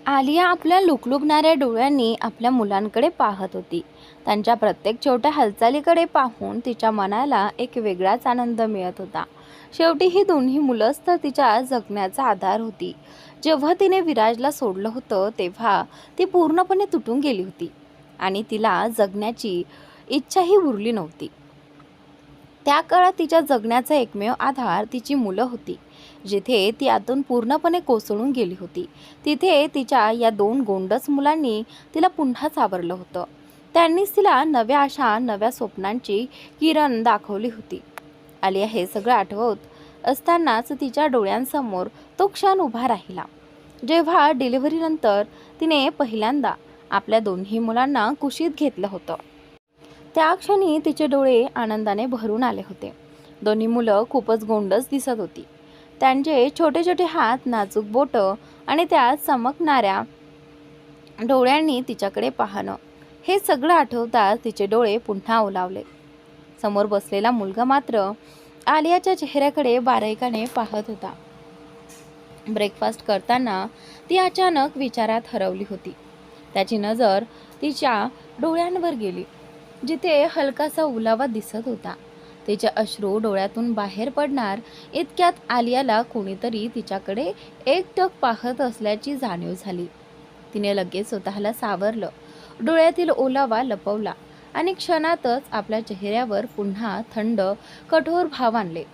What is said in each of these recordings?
आलिया आपल्या लुकलुकणाऱ्या डोळ्यांनी आपल्या मुलांकडे पाहत होती. त्यांच्या प्रत्येक छोट्या हालचालीकडे पाहून तिच्या मनाला एक वेगळाच आनंद मिळत होता. शेवटी ही दोन्ही मुलंच तर तिच्या जगण्याचा आधार होती. जेव्हा तिने विराजला सोडलं होतं तेव्हा ती पूर्णपणे तुटून गेली होती आणि तिला जगण्याची इच्छाही उरली नव्हती. त्या काळात तिच्या जगण्याचा एकमेव आधार तिची मुलं होती. जिथे ती आतून पूर्णपणे कोसळून गेली होती तिथे तिच्या या दोन गोंडस मुलांनी तिला पुन्हा सावरलं होतं. त्यांनीच तिला नव्या आशा, नव्या स्वप्नांची किरण दाखवली होती. आलिया हे सगळं आठवत असतानाच तिच्या डोळ्यांसमोर तो क्षण उभा राहिला, जेव्हा डिलिव्हरीनंतर तिने पहिल्यांदा आपल्या दोन्ही मुलांना कुशीत घेतलं होतं. त्या क्षणी तिचे डोळे आनंदाने भरून आले होते. दोन्ही मुलं खूपच गोंडस दिसत होती. त्यांचे छोटे छोटे हात, नाजूक बोटं आणि त्या चमकणाऱ्या डोळ्यांनी तिच्याकडे पाहणं, हे सगळं आठवताच तिचे डोळे पुन्हा ओलावले. समोर बसलेला मुलगा मात्र आलियाच्या चेहऱ्याकडे बारकाईने पाहत होता. ब्रेकफास्ट करताना ती अचानक विचारात हरवली होती. त्याची नजर तिच्या डोळ्यांवर गेली, जिथे हलकासा ओलावा दिसत होता. तिचे अश्रू डोळ्यातून बाहेर पडणार इतक्यात आलियाला कोणीतरी तिच्याकडे एकटक पाहत असल्याची जाणीव झाली. तिने लगेच स्वतःला सावरलं, डोळ्यातील ओलावा लपवला आणि क्षणातच आपल्या चेहऱ्यावर पुन्हा थंड, कठोर भाव आणले.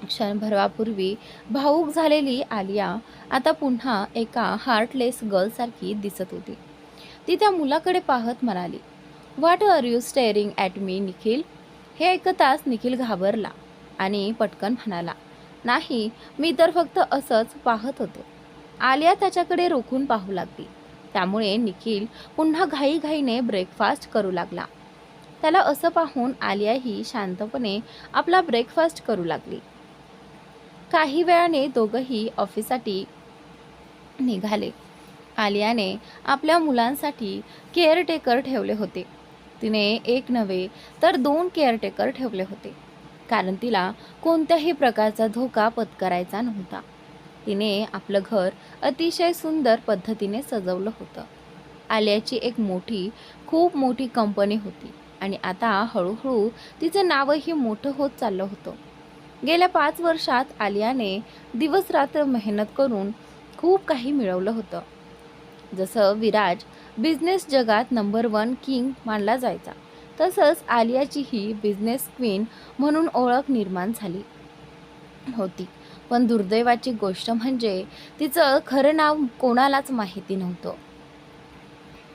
क्षणभरापूर्वी भावूक झालेली आलिया आता पुन्हा एका हार्टलेस गर्लसारखी दिसत होती. ती त्या मुलाकडे पाहत म्हणाली, "what are you staring at me Nikhil?" हे ऐकताच निखिल घाबरला आणि पटकन म्हणाला, "नाही, मी तर फक्त असंच पाहत होतो." आलिया त्याच्याकडे रोखून पाहू लागली. त्यामुळे निखिल पुन्हा घाईघाईने ब्रेकफास्ट करू लागला. त्याला असं पाहून आलियाही शांतपणे आपला ब्रेकफास्ट करू लागली. काही वेळाने दोघंही ऑफिससाठी निघाले. आलियाने आपल्या मुलांसाठी केअरटेकर ठेवले होते. तिने एक नव्हे तर 2 केअरटेकर ठेवले होते, कारण तिला कोणत्याही प्रकारचा धोका पत्करायचा नव्हता. तिने आपलं घर अतिशय सुंदर पद्धतीने सजवलं होतं. आलियाची एक खूप मोठी कंपनी होती आणि आता हळूहळू तिचं नावही मोठं होत चाललं होतं. गेल्या 5 वर्षात आलियाने दिवसरात्र मेहनत करून खूप काही मिळवलं होतं. जसं विराज बिझनेस जगात नंबर 1 किंग मानला जायचा, तसंच आलियाचीही बिझनेस क्वीन म्हणून ओळख निर्माण झाली होती. पण दुर्दैवाची गोष्ट म्हणजे तिचं खरं नाव कोणालाच माहिती नव्हतं.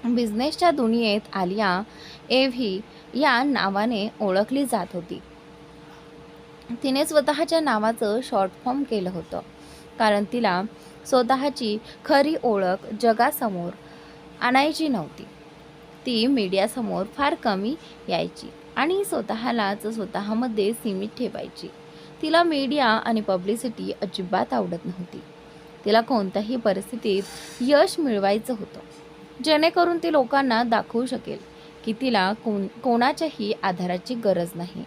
बिझनेसच्या दुनियेत आलिया एव्ही या नावाने ओळखली जात होती. तिने स्वतःच्या नावाचं शॉर्ट फॉर्म केलं होतं, कारण तिला स्वतःची खरी ओळख जगासमोर आणायची नव्हती. ती मीडियासमोर फार कमी यायची आणि स्वतःलाच स्वतःमध्ये सीमित ठेवायची. तिला मीडिया आणि पब्लिसिटी अजिबात आवडत नव्हती. तिला कोणत्याही परिस्थितीत यश मिळवायचं होतं, जेणेकरून ती लोकांना दाखवू शकेल की तिला कोणाच्याही आधाराची गरज नाही,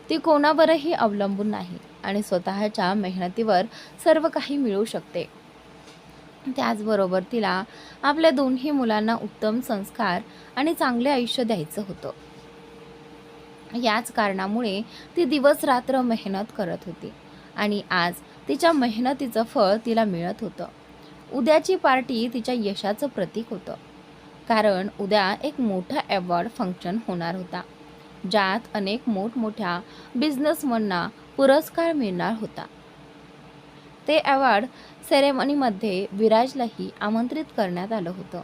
ती कोणावरही अवलंबून नाही आणि स्वतःच्या मेहनतीवर सर्व काही मिळू शकते. त्याचबरोबर तिला आपल्या दोन्ही मुलांना उत्तम संस्कार आणि चांगले आयुष्य द्यायचं होतं. याच कारणामुळे ती दिवस रात्र मेहनत करत होती आणि आज तिच्या मेहनतीचं फळ तिला मिळत होतं. उद्याची पार्टी तिच्या यशाचं प्रतीक होतं, कारण उद्या एक मोठा अवॉर्ड फंक्शन होणार होता, ज्यात अनेक मोठमोठ्या बिझनेसमनना पुरस्कार मिळणार होता. ते अवॉर्ड सेरेमनीमध्ये विराजलाही आमंत्रित करण्यात आलं होतं.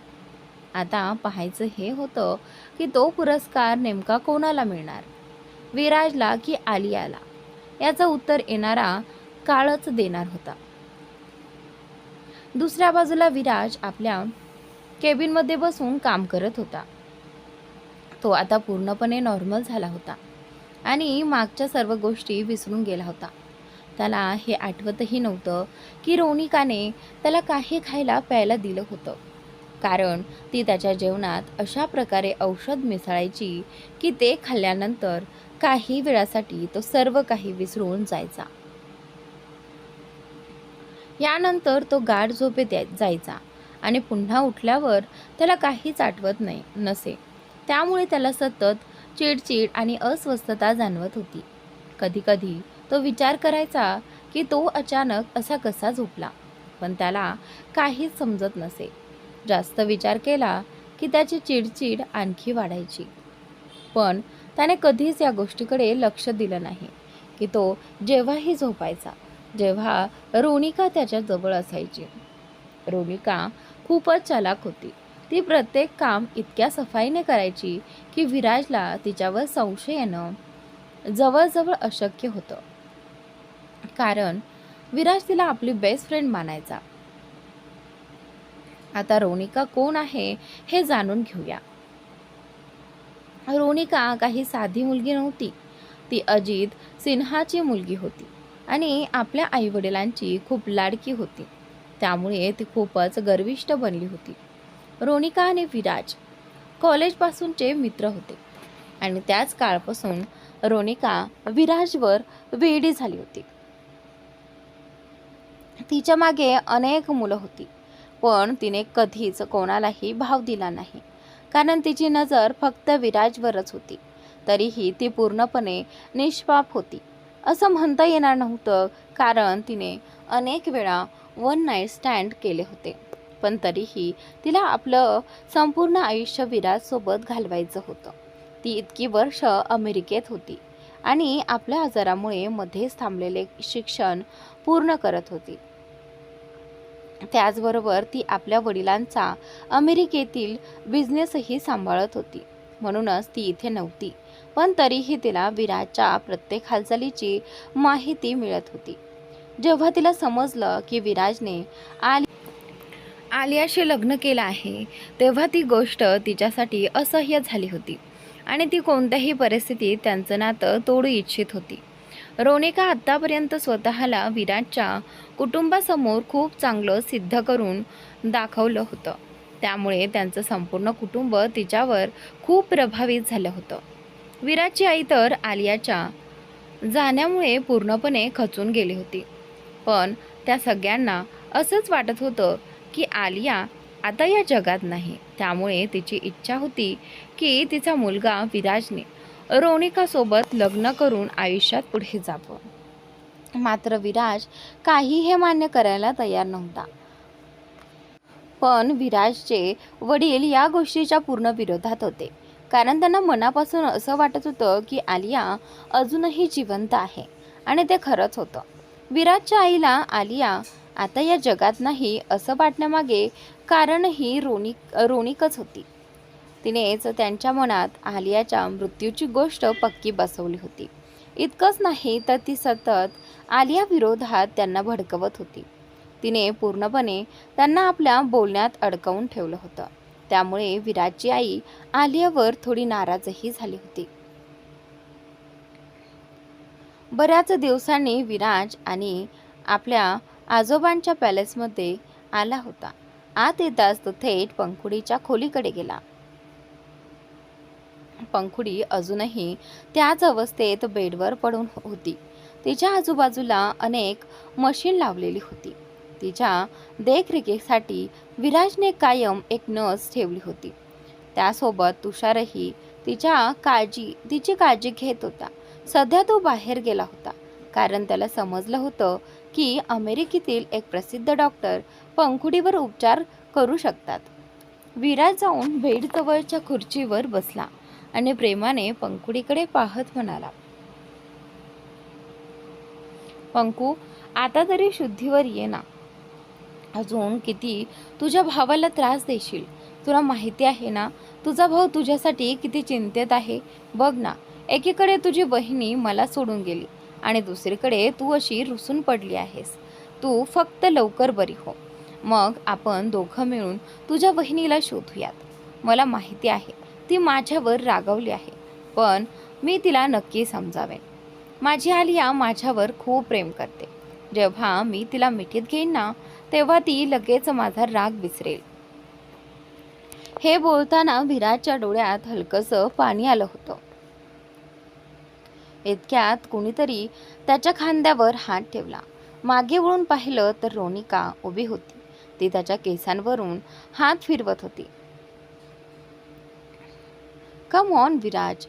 आता पाहायचं हे होतं की तो पुरस्कार नेमका कोणाला मिळणार, विराजला की आलियाला? याचं उत्तर येणारा काळच देणार होता. दुसऱ्या बाजूला विराज आपल्या केबिनमध्ये बसून काम करत होता. तो आता पूर्णपणे नॉर्मल झाला होता आणि मागच्या सर्व गोष्टी विसरून गेला होता. त्याला हे आठवतही नव्हतं की रोनिकाने त्याला काही खायला प्यायला दिलं होतं, कारण ती त्याच्या जेवणात अशा प्रकारे औषध मिसळायची की ते खाल्ल्यानंतर काही वेळासाठी तो सर्व काही विसरून जायचा. यानंतर तो गाढ झोपेत जायचा आणि पुन्हा उठल्यावर त्याला काहीच आठवत नसे. त्यामुळे त्याला सतत चिडचिड आणि अस्वस्थता जाणवत होती. कधीकधी तो विचार करायचा की तो अचानक असा कसा झोपला, पण त्याला काहीच समजत नसे. जास्त विचार केला की त्याची चिडचिड आणखी वाढायची. पण त्याने कधीच या गोष्टीकडे लक्ष दिलं नाही की तो जेव्हाही झोपायचा, जेव्हा रोनिका त्याच्या जवळ असायची. रोनिका खूपच चालाक होती. ती प्रत्येक काम इतक्या सफाईने करायची की विराजला तिच्यावर संशय येणं जवळजवळ अशक्य होतं. कारण विराज तिला आपली बेस्ट फ्रेंड मानायचा. आता रोनिका कोण आहे हे जाणून घेऊया. रोनिका काही साधी मुलगी नव्हती. ती अजित सिन्हाची मुलगी होती आणि आपल्या आईवडिलांची खूप लाडकी होती. त्यामुळे ती खूपच गर्विष्ठ बनली होती. रोनिका आणि विराज कॉलेजपासूनचे मित्र होते आणि त्याच काळपासून रोनिका विराजवर वेडी झाली होती. तिच्या मागे अनेक मुलं होती, पण तिने कधीच कोणालाही भाव दिला नाही, कारण तिची नजर फक्त विराजवरच होती. तरीही ती पूर्णपणे निष्पाप होती असं म्हणता येणार नव्हतं, कारण तिने अनेक वेळा वन नाईट स्टँड केले होते. पण तरीही तिला आपलं संपूर्ण आयुष्य विराजसोबत घालवायचं होतं. ती इतकी वर्ष अमेरिकेत होती आणि आपल्या आजारामुळे मध्येच थांबलेले शिक्षण पूर्ण करत होती. त्याचबरोबर ती आपल्या वडिलांचा अमेरिकेतील बिझनेसही सांभाळत होती. म्हणूनच ती इथे नव्हती, पण तरीही तिला विराजच्या प्रत्येक हालचालीची माहिती मिळत होती. जेव्हा तिला समजलं की विराजने आलियाशी लग्न केलं आहे, तेव्हा ती गोष्ट तिच्यासाठी असह्य झाली होती आणि ती कोणत्याही परिस्थितीत त्यांचं नातं तोडू इच्छित होती. रोनिका आत्तापर्यंत स्वतःला विराजच्या कुटुंबासमोर खूप चांगलं सिद्ध करून दाखवलं होतं. त्यामुळे त्यांचं संपूर्ण कुटुंब तिच्यावर खूप प्रभावित झालं होतं. विराजची आई तर आलियाच्या जाण्यामुळे पूर्णपणे खचून गेली होती. पण त्या सगळ्यांना असंच वाटत होतं की आलिया आता या जगात नाही. त्यामुळे तिची इच्छा होती की तिचा मुलगा विराजने रोनिकासोबत लग्न करून आयुष्यात पुढे जावं. मात्र विराज काही हे मान्य करायला तयार नव्हता. पण विराजचे वडील या गोष्टीच्या पूर्ण विरोधात होते, कारण त्यांना मनापासून असं वाटत होतं की आलिया अजूनही जिवंत आहे आणि ते खरंच होतं. विराजच्या आईला आलिया आता या जगात नाही असं वाटण्यामागे कारणही रोनिकच होती. तिनेच त्यांच्या मनात आलियाच्या मृत्यूची गोष्ट पक्की बसवली होती. इतकंच नाही तर ती सतत आलिया विरोधात त्यांना भडकवत होती. तिने पूर्णपणे त्यांना आपल्या बोलण्यात अडकवून ठेवलं होतं. त्यामुळे विराजची आई आलियावर थोडी नाराजही झाली होती. बऱ्याच दिवसांनी विराज आणि आपल्या आजोबांच्या पॅलेसमध्ये आला होता. आत येताच तो थेट पंखुडीच्या खोलीकडे गेला. पंखुडी अजूनही त्याच अवस्थेत बेडवर पडून होती. तिच्या आजूबाजूला अनेक मशीन लावलेली होती. तिच्या देखरेखीसाठी विराजने कायम एक नर्स ठेवली होती. त्यासोबत तुषारही तिची काळजी घेत होता. सध्या तो बाहेर गेला होता, कारण त्याला समजलं होतं की अमेरिकेतील एक प्रसिद्ध डॉक्टर पंखुडीवर उपचार करू शकतात. विराज जाऊन बेडजवळच्या खुर्चीवर बसला आणि प्रेमाने पंखुडीकडे पाहत म्हणाला, पंखू, आता तरी शुद्धीवर ये ना. अजून किती तुझ्या भावाला त्रास देशील? तुला माहिती आहे ना तुझा भाऊ तुझ्यासाठी किती चिंतेत आहे. बघ ना, एकीकडे तुझी बहिणी मला सोडून गेली आणि दुसरीकडे तू अशी रुसून पडली आहेस. तू फक्त लवकर बरी हो, मग आपण दोघं मिळून तुझ्या बहिणीला शोधूयात. मला माहिती आहे ती माझ्यावर रागावली आहे, पण मी तिला नक्की समजावेन. माझी आलिया माझ्यावर खूप प्रेम करते. जेव्हा मी तिला मिठीत घेईन ना, तेव्हा ती लगेच माझा राग विसरेल. हे बोलताना विराजच्या डोळ्यात हलकंसं पाणी आलं होतं. इतक्यात कुणीतरी त्याच्या खांद्यावर हात ठेवला. मागे वळून पाहिलं तर रोनिका उभी होती. ती त्याच्या केसांवरून हात फिरवत होती. कम ऑन विराज,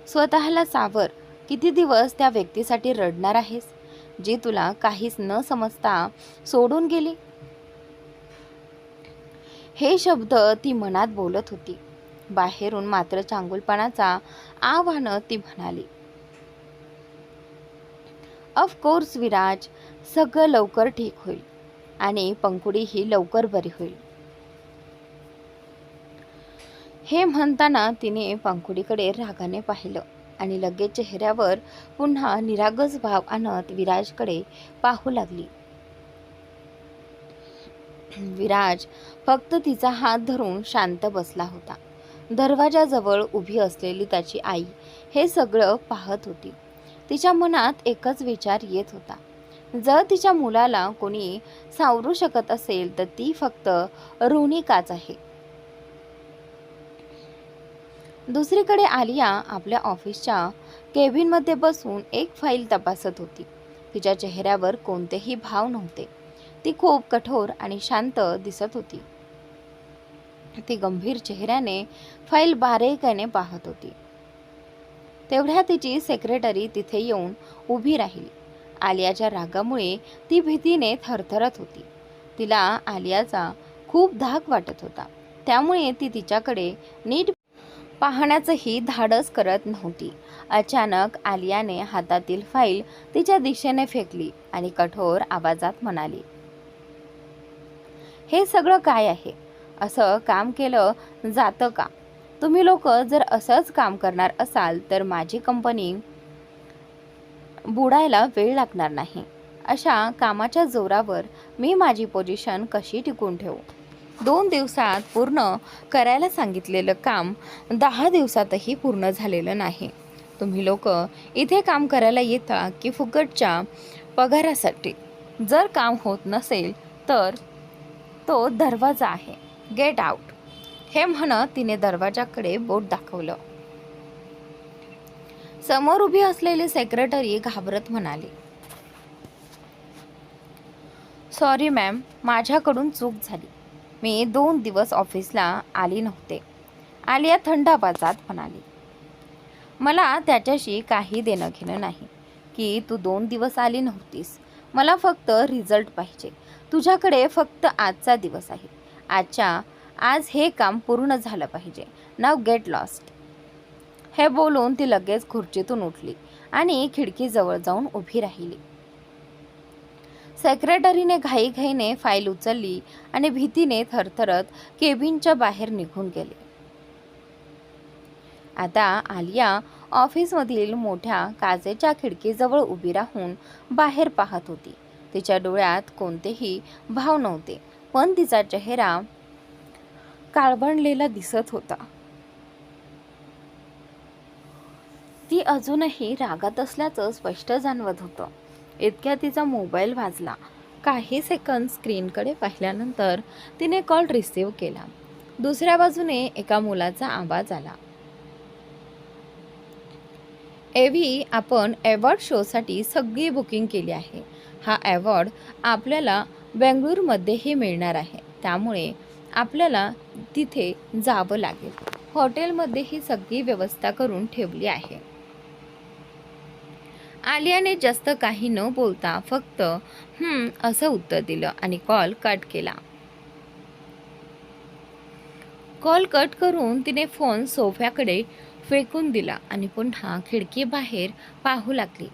स्वतःला सावर. किती दिवस त्या व्यक्तीसाठी रडणार आहेस जी तुला काहीच न समजता सोडून गेली? हे शब्द ती मनात बोलत होती. बाहेरून मात्र चांगुलपणाचा आव्हान ती म्हणाली, ऑफकोर्स विराज, सगळं लवकर ठीक होईल आणि पंखुडी ही लवकर बरी होईल. हे म्हणताना तिने पंखुडीकडे रागाने पाहिलं आणि लगेच चेहऱ्यावर पुन्हा निरागस भाव आणत विराजकडे पाहू लागली. विराज फक्त तिचा हात धरून शांत बसला होता. दरवाजाजवळ उभी असलेली त्याची आई हे सगळं पाहत होती. तिच्या मनात एकच विचार येत होता, जर तिच्या मुलाला कोणी सावरू शकत असेल तर ती फक्त रोनिकाच आहे. दुसरीकडे आलिया आपल्या ऑफिसच्या केबिनमध्ये बसून एक फाईल तपासत होती. तिच्या चेहऱ्यावर कोणतेही भाव नव्हते. ती खूप कठोर आणि शांत दिसत होती. ती गंभीर चेहऱ्याने फाईल बारीकाईने पाहत होती. तेवढ्या तिची सेक्रेटरी तिथे येऊन उभी राहिली. आलियाच्या रागामुळे ती भीतीने थरथरत होती. तिला आलियाचा खूप धाक वाटत होता, त्यामुळे ती तिच्याकडे नीट पाहण्याचंही धाडस करत नव्हती. अचानक आलियाने हातातील फाईल तिच्या दिशेने फेकली आणि कठोर आवाजात म्हणाली, हे सगळं काय आहे? असं काम केलं जातं का? तुम्ही लोक जर असंच काम करणार असाल तर माझी कंपनी बुडायला वेळ लागणार नाही. अशा कामाच्या जोरावर मी माझी पोझिशन कशी टिकून ठेवू? 2 दिवसात पूर्ण करायला सांगितलेलं काम 10 दिवसातही पूर्ण झालेलं नाही. तुम्ही लोक इथे काम करायला येता की फुकटच्या पगारासाठी? जर काम होत नसेल तर तो दरवाजा आहे, गेट आउट. हे म्हणत तिने दरवाजाकडे बोट दाखवलं. समोर उभी असलेली सेक्रेटरी घाबरत म्हणाली, सॉरी मॅम, माझ्याकडून चूक झाली. मी 2 दिवस ऑफिसला आली नव्हते. आलिया थंड आवाजात म्हणाली, मला त्याच्याशी काही देणं घेणं नाही की तू 2 दिवस आली नव्हतीस. मला फक्त रिझल्ट पाहिजे. तुझ्याकडे फक्त आजचा दिवस आहे. आज हे काम पूर्ण झालं पाहिजे. नाव गेट लॉस्ट. हे बोलून ती लगेच खुर्चीतून उठली आणि खिडकीजवळ जाऊन उभी राहिली. सेक्रेटरीने घाईघाईने फाईल उचलली आणि भीतीने थरथरत केबिनच्या बाहेर निघून गेले. आता आलिया ऑफिसमधील मोठ्या काचेच्या खिडकीजवळ उभी राहून बाहेर पाहत होती. तिच्या डोळ्यात कोणतेही भाव नव्हते, पण तिचा चेहरा काळवंडलेला दिसत होता. ती अजूनही रागात असल्याचं स्पष्ट जाणवत होतं. इतक्या तिचा मोबाईल वाजला. काही सेकंद स्क्रीनकडे पाहिल्यानंतर तिने कॉल रिसीव्ह केला. दुसऱ्या बाजूने एका मुलाचा आवाज आला, एव्ही, आपण अवॉर्ड शोसाठी सगळी बुकिंग केली आहे. हा अवॉर्ड आपल्याला बेंगळुरूमध्येही मिळणार आहे, त्यामुळे आपल्याला तिथे जावं लागेल. हॉटेलमध्ये ही सगळी व्यवस्था करून ठेवली आहे. आलियाने जास्त काही न बोलता फक्त असं उत्तर दिलं आणि कॉल कट केला. कॉल कट करून तिने फोन सोफ्याकडे फेकून दिला आणि पुन्हा खिडकी बाहेर पाहू लागली.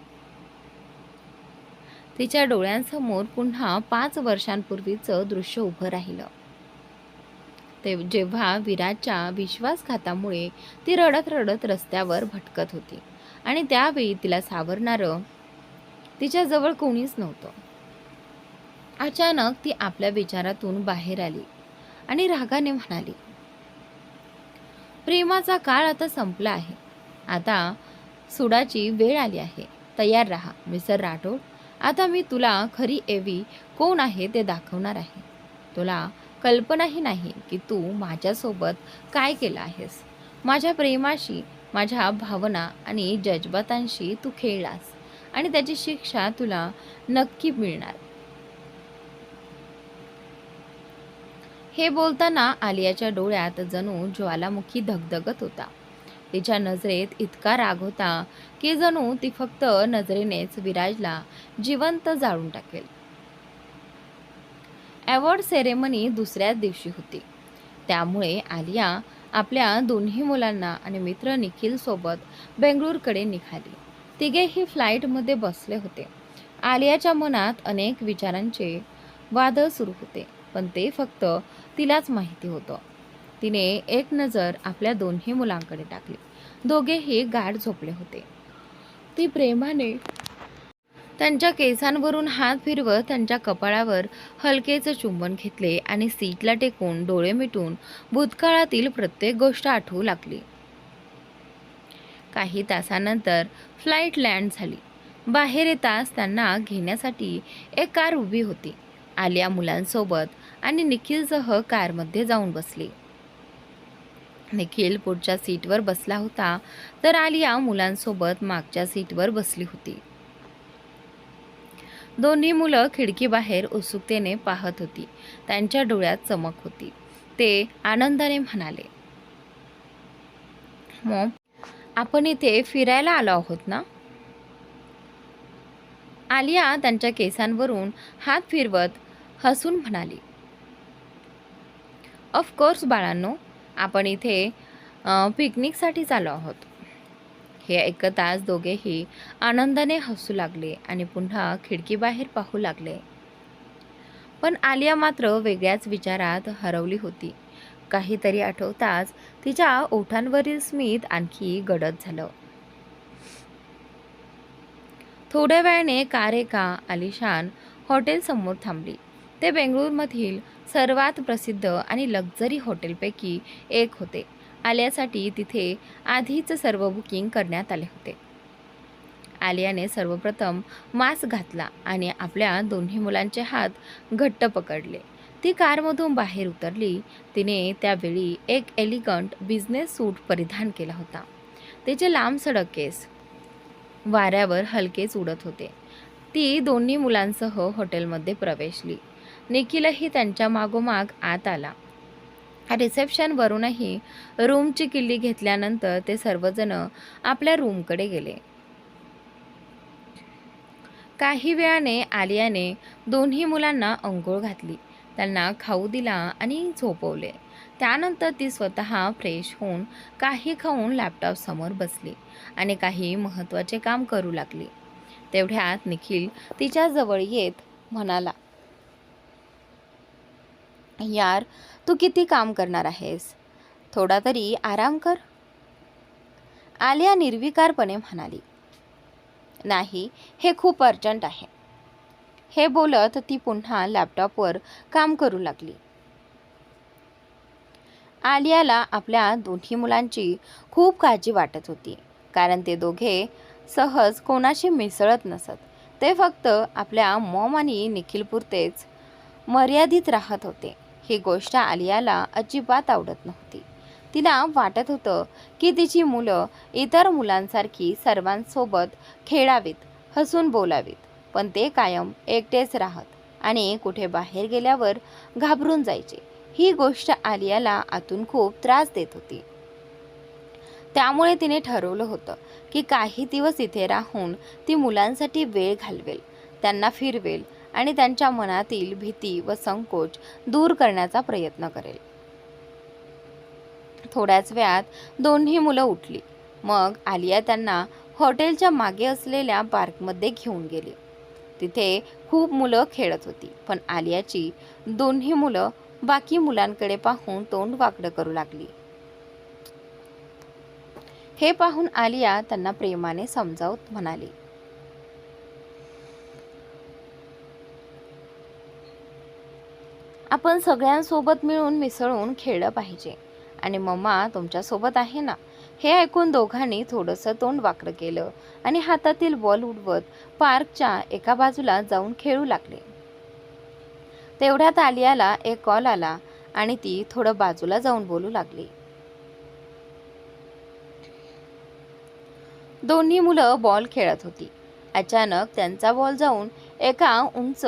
तिच्या डोळ्यांसमोर पुन्हा 5 वर्षांपूर्वीचं दृश्य उभं राहिलं. ते जेव्हा विराजच्या विश्वासघातामुळे ती रडत रडत रस्त्यावर भटकत होती आणि त्यावेळी तिला सावरणारं तिच्याजवळ कोणीच नव्हतं. अचानक ती आपल्या विचारातून बाहेर आली आणि रागाने म्हणाली, प्रेमाचा काळ आता संपला आहे. आता सुडाची वेळ आली आहे. तयार राहा मिस्टर राठोड. आता मी तुला खरी एव्ही कोण आहे ते दाखवणार आहे. तुला कल्पनाही नाही की तू माझ्यासोबत काय केलं आहेस. माझ्या प्रेमाशी, माझ्या भावना आणि जज्बातांशी तू खेळलास आणि त्याची शिक्षा तुला नक्की मिळणार. हे बोलताना आलियाच्या डोळ्यात जणू ज्वालामुखी धगधगत होता. तिच्या नजरेत इतका राग होता की जणू ती फक्त नजरेनेच विराजला जिवंत जाळून टाकेल. अवॉर्ड सेरेमनी दुसऱ्याच दिवशी होती. त्यामुळे आलिया आपल्या दोन्ही मुलांना आणि मित्र निखिल सोबत बेंगळूरकडे निघाली. तिघेही फ्लाईटमध्ये बसले होते. आलियाच्या मनात अनेक विचारांचे वादळ सुरू होते, पण ते फक्त तिलाच माहिती होतं. तिने एक नजर आपल्या दोन्ही मुलांकडे टाकली. दोघेही गाढ झोपले होते. ती प्रेमाने त्यांच्या केसांवरून हात फिरवत त्यांच्या कपाळावर हलकेच चुंबन घेतले आणि सीटला टेकून डोळे मिटून भूतकाळातील प्रत्येक गोष्ट आठवू लागली. काही तासानंतर फ्लाईट लँड झाली. बाहेर येताच त्यांना घेण्यासाठी एक कार उभी होती. आलिया मुलांसोबत आणि निखिलसह कारमध्ये जाऊन बसली. निखिल पुढच्या सीटवर बसला होता, तर आलिया मुलांसोबत मागच्या सीटवर बसली होती. दोन्ही मुलं खिडकीबाहेर उत्सुकतेने पाहत होती. त्यांच्या डोळ्यात चमक होती. ते आनंदाने म्हणाले, मॉम, आपण इथे फिरायला आलो आहोत ना? आलिया त्यांच्या केसांवरून हात फिरवत हसून म्हणाली, ऑफकोर्स बाळांनो, आपण इथे पिकनिकसाठी आलो आहोत. हे ऐकताच दोघेही आनंदाने हसू लागले आणि पुन्हा खिडकीबाहेर पाहू लागले. पण आलिया मात्र वेगळ्याच विचारात हरवली होती. काहीतरी आठवताच तिच्या ओठांवरील स्मित आणखी गडद झालं. थोड्या वेळाने कार एका आलिशान हॉटेलसमोर थांबली. ते बेंगळूरमधील सर्वात प्रसिद्ध आणि लक्झरी हॉटेलपैकी एक होते. आलियासाठी तिथे आधीच सर्व बुकिंग करण्यात आले होते. आलियाने सर्वप्रथम मास्क घातला आणि आपल्या दोन्ही मुलांचे हात घट्ट पकडले. ती कारमधून बाहेर उतरली. तिने त्यावेळी एक एलिगंट बिझनेस सूट परिधान केला होता. तिचे लांब सडक केस वाऱ्यावर हलकेच उडत होते. ती दोन्ही मुलांसह हॉटेलमध्ये प्रवेशली. निखिलही त्यांच्या मागोमाग आत आला. रिसेप्शनवरूनही रूमची किल्ली घेतल्यानंतर ते सर्वजण आपल्या रूमकडे गेले. काही वेळाने आलियाने दोन्ही मुलांना अंघोळ घातली, त्यांना खाऊ दिला आणि झोपवले. त्यानंतर ती स्वतः फ्रेश होऊन काही खाऊन लॅपटॉपसमोर बसली आणि काही महत्त्वाचे काम करू लागली. तेवढ्यात निखिल तिच्या जवळ येत म्हणाला, यार, तू किती काम करणार आहेस? थोडा तरी आराम कर. आलिया निर्विकारपणे म्हणाली, नाही, हे खूप अर्जंट आहे. हे बोलत ती पुन्हा लॅपटॉपवर काम करू लागली. आलियाला आपल्या दोन्ही मुलांची खूप काळजी वाटत होती, कारण ते दोघे सहज कोणाशी मिसळत नसत. ते फक्त आपल्या मॉम आणि निखिलपुरतेच मर्यादित राहत होते. ही गोष्ट आलियाला अजिबात आवडत नव्हती. तिला वाटत होतं की तिची मुलं इतर मुलांसारखी सर्वांसोबत खेळावीत, हसून बोलावीत, पण ते कायम एकटेच राहत आणि कुठे बाहेर गेल्यावर घाबरून जायचे. ही गोष्ट आलियाला आतून खूप त्रास देत होती. त्यामुळे तिने ठरवलं होतं की काही दिवस इथे राहून ती मुलांसाठी वेळ घालवेल, त्यांना फिरवेल आणि त्यांच्या मनातील भीती व संकोच दूर करण्याचा प्रयत्न करेल. थोड्याच वेळात दोन्ही मुलं उठली. मग आलिया त्यांना हॉटेलच्या मागे असलेल्या पार्कमध्ये घेऊन गेली. तिथे खूप मुलं खेळत होती, पण आलियाची दोन्ही मुलं बाकी मुलांकडे पाहून तोंड वाकडं करू लागली. हे पाहून आलिया त्यांना प्रेमाने समजावत म्हणाली, आपण सगळ्यांसोबत मिळून मिसळून खेळलं पाहिजे आणि मम्मा तुमच्यासोबत आहे ना. हे ऐकून दोघांनी थोडंसं तोंड वाकडं केलं आणि हातातील बॉल उडवत पार्कच्या एका बाजूला जाऊन खेळू लागले. तेवढ्यात आलियाला एक कॉल आला आणि ती थोडं बाजूला जाऊन बोलू लागली. दोन्ही मुलं बॉल खेळत होती. अचानक त्यांचा बॉल जाऊन एका उंच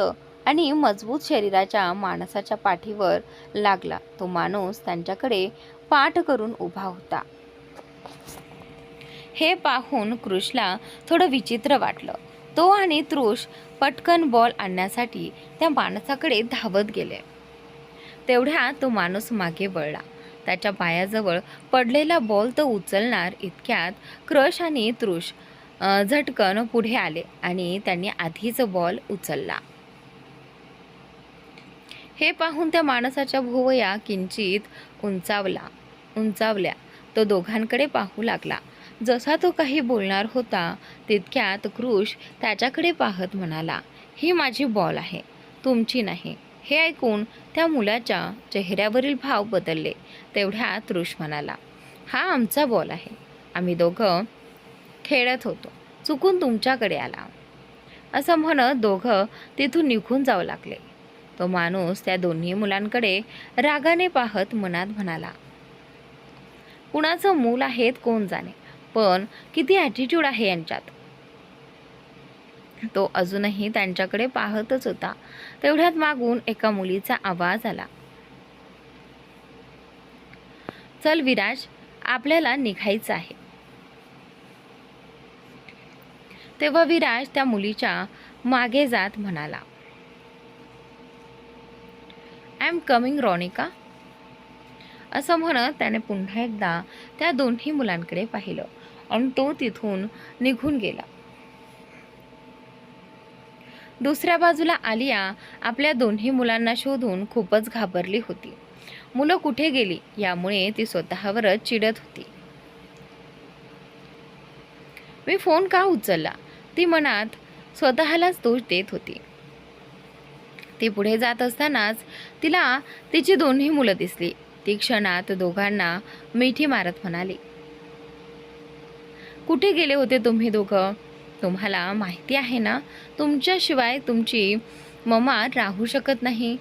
आणि मजबूत शरीराच्या माणसाच्या पाठीवर लागला. तो माणूस त्यांच्याकडे पाठ करून उभा होता. हे पाहून कृषला थोडं विचित्र वाटलं. तो आणि तृष पटकन बॉल आणण्यासाठी त्या माणसाकडे धावत गेले. तेवढ्यात तो माणूस मागे वळला. त्याच्या पायाजवळ पडलेला बॉल तो उचलणार इतक्यात कृष आणि तृष झटकन पुढे आले आणि त्यांनी आधीच बॉल उचलला. हे पाहून त्या माणसाच्या भुवया किंचित उंचावल्या. तो दोघांकडे पाहू लागला. जसा तो काही बोलणार होता तितक्यात कृष त्याच्याकडे पाहत म्हणाला, ही माझी बॉल आहे, तुमची नाही. हे ऐकून त्या मुलाच्या चेहऱ्यावरील भाव बदलले. तेवढ्यात तृष म्हणाला, हा आमचा बॉल आहे, आम्ही दोघं खेळत होतो, चुकून तुमच्याकडे आला. असं म्हणत दोघं तिथून निघून जाऊ लागले. तो माणूस त्या दोन्ही मुलांकडे रागाने पाहत मनात म्हणाला, कुणाचं मूल आहेत कोण जाणे, पण किती ॲटिट्यूड आहे यांच्यात. तो अजूनही त्यांच्याकडे पाहतच होता. तेवढ्यात मागून एका मुलीचा आवाज आला, चल विराज, आपल्याला निघायचं आहे. तेव्हा विराज त्या मुलीच्या मागे जात म्हणाला, आय एम कमिंग रोनिका. असं म्हणत त्याने पुन्हा एकदा त्या दोन्ही मुलांकडे पाहिलं आणि तो तिथून निघून गेला. दुसऱ्या बाजूला आलिया आपल्या दोन्ही मुलांना शोधून खूपच घाबरली होती. मुलं कुठे गेली यामुळे ती स्वतःवरच चिडत होती. मी फोन का उचलला, ती मनात स्वतःलाच दोष देत होती. ती पुढे जात असतानाच तिला तिची दोन्ही मुलं दिसली. ती क्षणात दोघांना मिठी मारत म्हणाली, कुठे गेले होते तुम्ही दोघं? तुम्हाला माहिती आहे ना, तुमच्याशिवाय तुमची मम्मा राहू शकत नाही.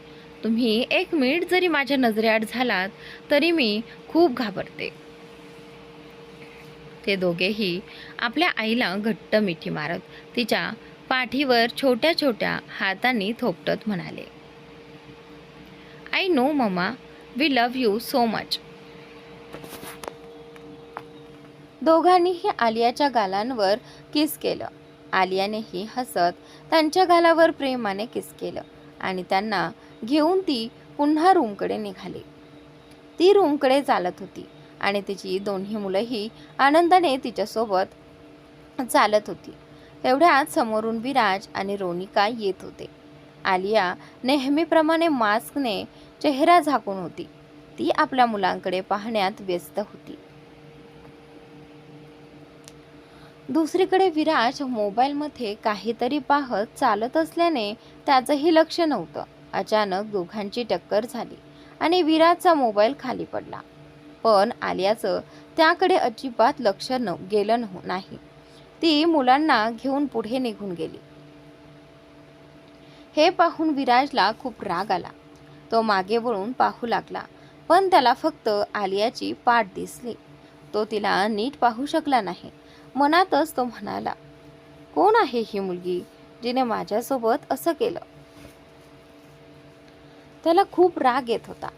तुम्ही एक मिनिट जरी माझ्या नजरेआड झालात तरी मी खूप घाबरते. ते दोघेही आपल्या आईला घट्ट मिठी मारत तिच्या पाठीवर छोट्या छोट्या हातांनी थोपटत म्हणाले, I know mamma, we love you so much. दोघांनीही आलियाच्या गालांवर किस केलं. आलियानेही हसत त्यांच्या गालावर प्रेमाने किस केलं आणि त्यांना घेऊन ती पुन्हा रूमकडे निघाली. ती रूमकडे चालत होती आणि तिची दोन्ही मुलंही आनंदाने तिच्यासोबत चालत होती. तेवढ्यात समोरून विराज आणि रोनिका येत होते. आलिया नेहमीप्रमाणे मास्कने चेहरा झाकून होती. ती आपल्या मुलांकडे पाहण्यात व्यस्त होती. दुसरीकडे विराज मोबाईलमध्ये काहीतरी पाहत चालत असल्याने त्याचंही लक्ष नव्हतं. अचानक दोघांची टक्कर झाली आणि विराजचा मोबाईल खाली पडला. पण आलियाचं त्याकडे अजिबात लक्ष गेलं नाही. ती मुलांना घेऊन पुढे निघून गेली. हे पाहून विराजला खूप राग आला. तो मागे वळून पाहू लागला, पण त्याला फक्त आलियाची पाठ दिसली. तो तिला नीट पाहू शकला नाही. मनातच तो म्हणाला, कोण आहे ही मुलगी जिने माझ्यासोबत असं केलं. त्याला खूप राग येत होता,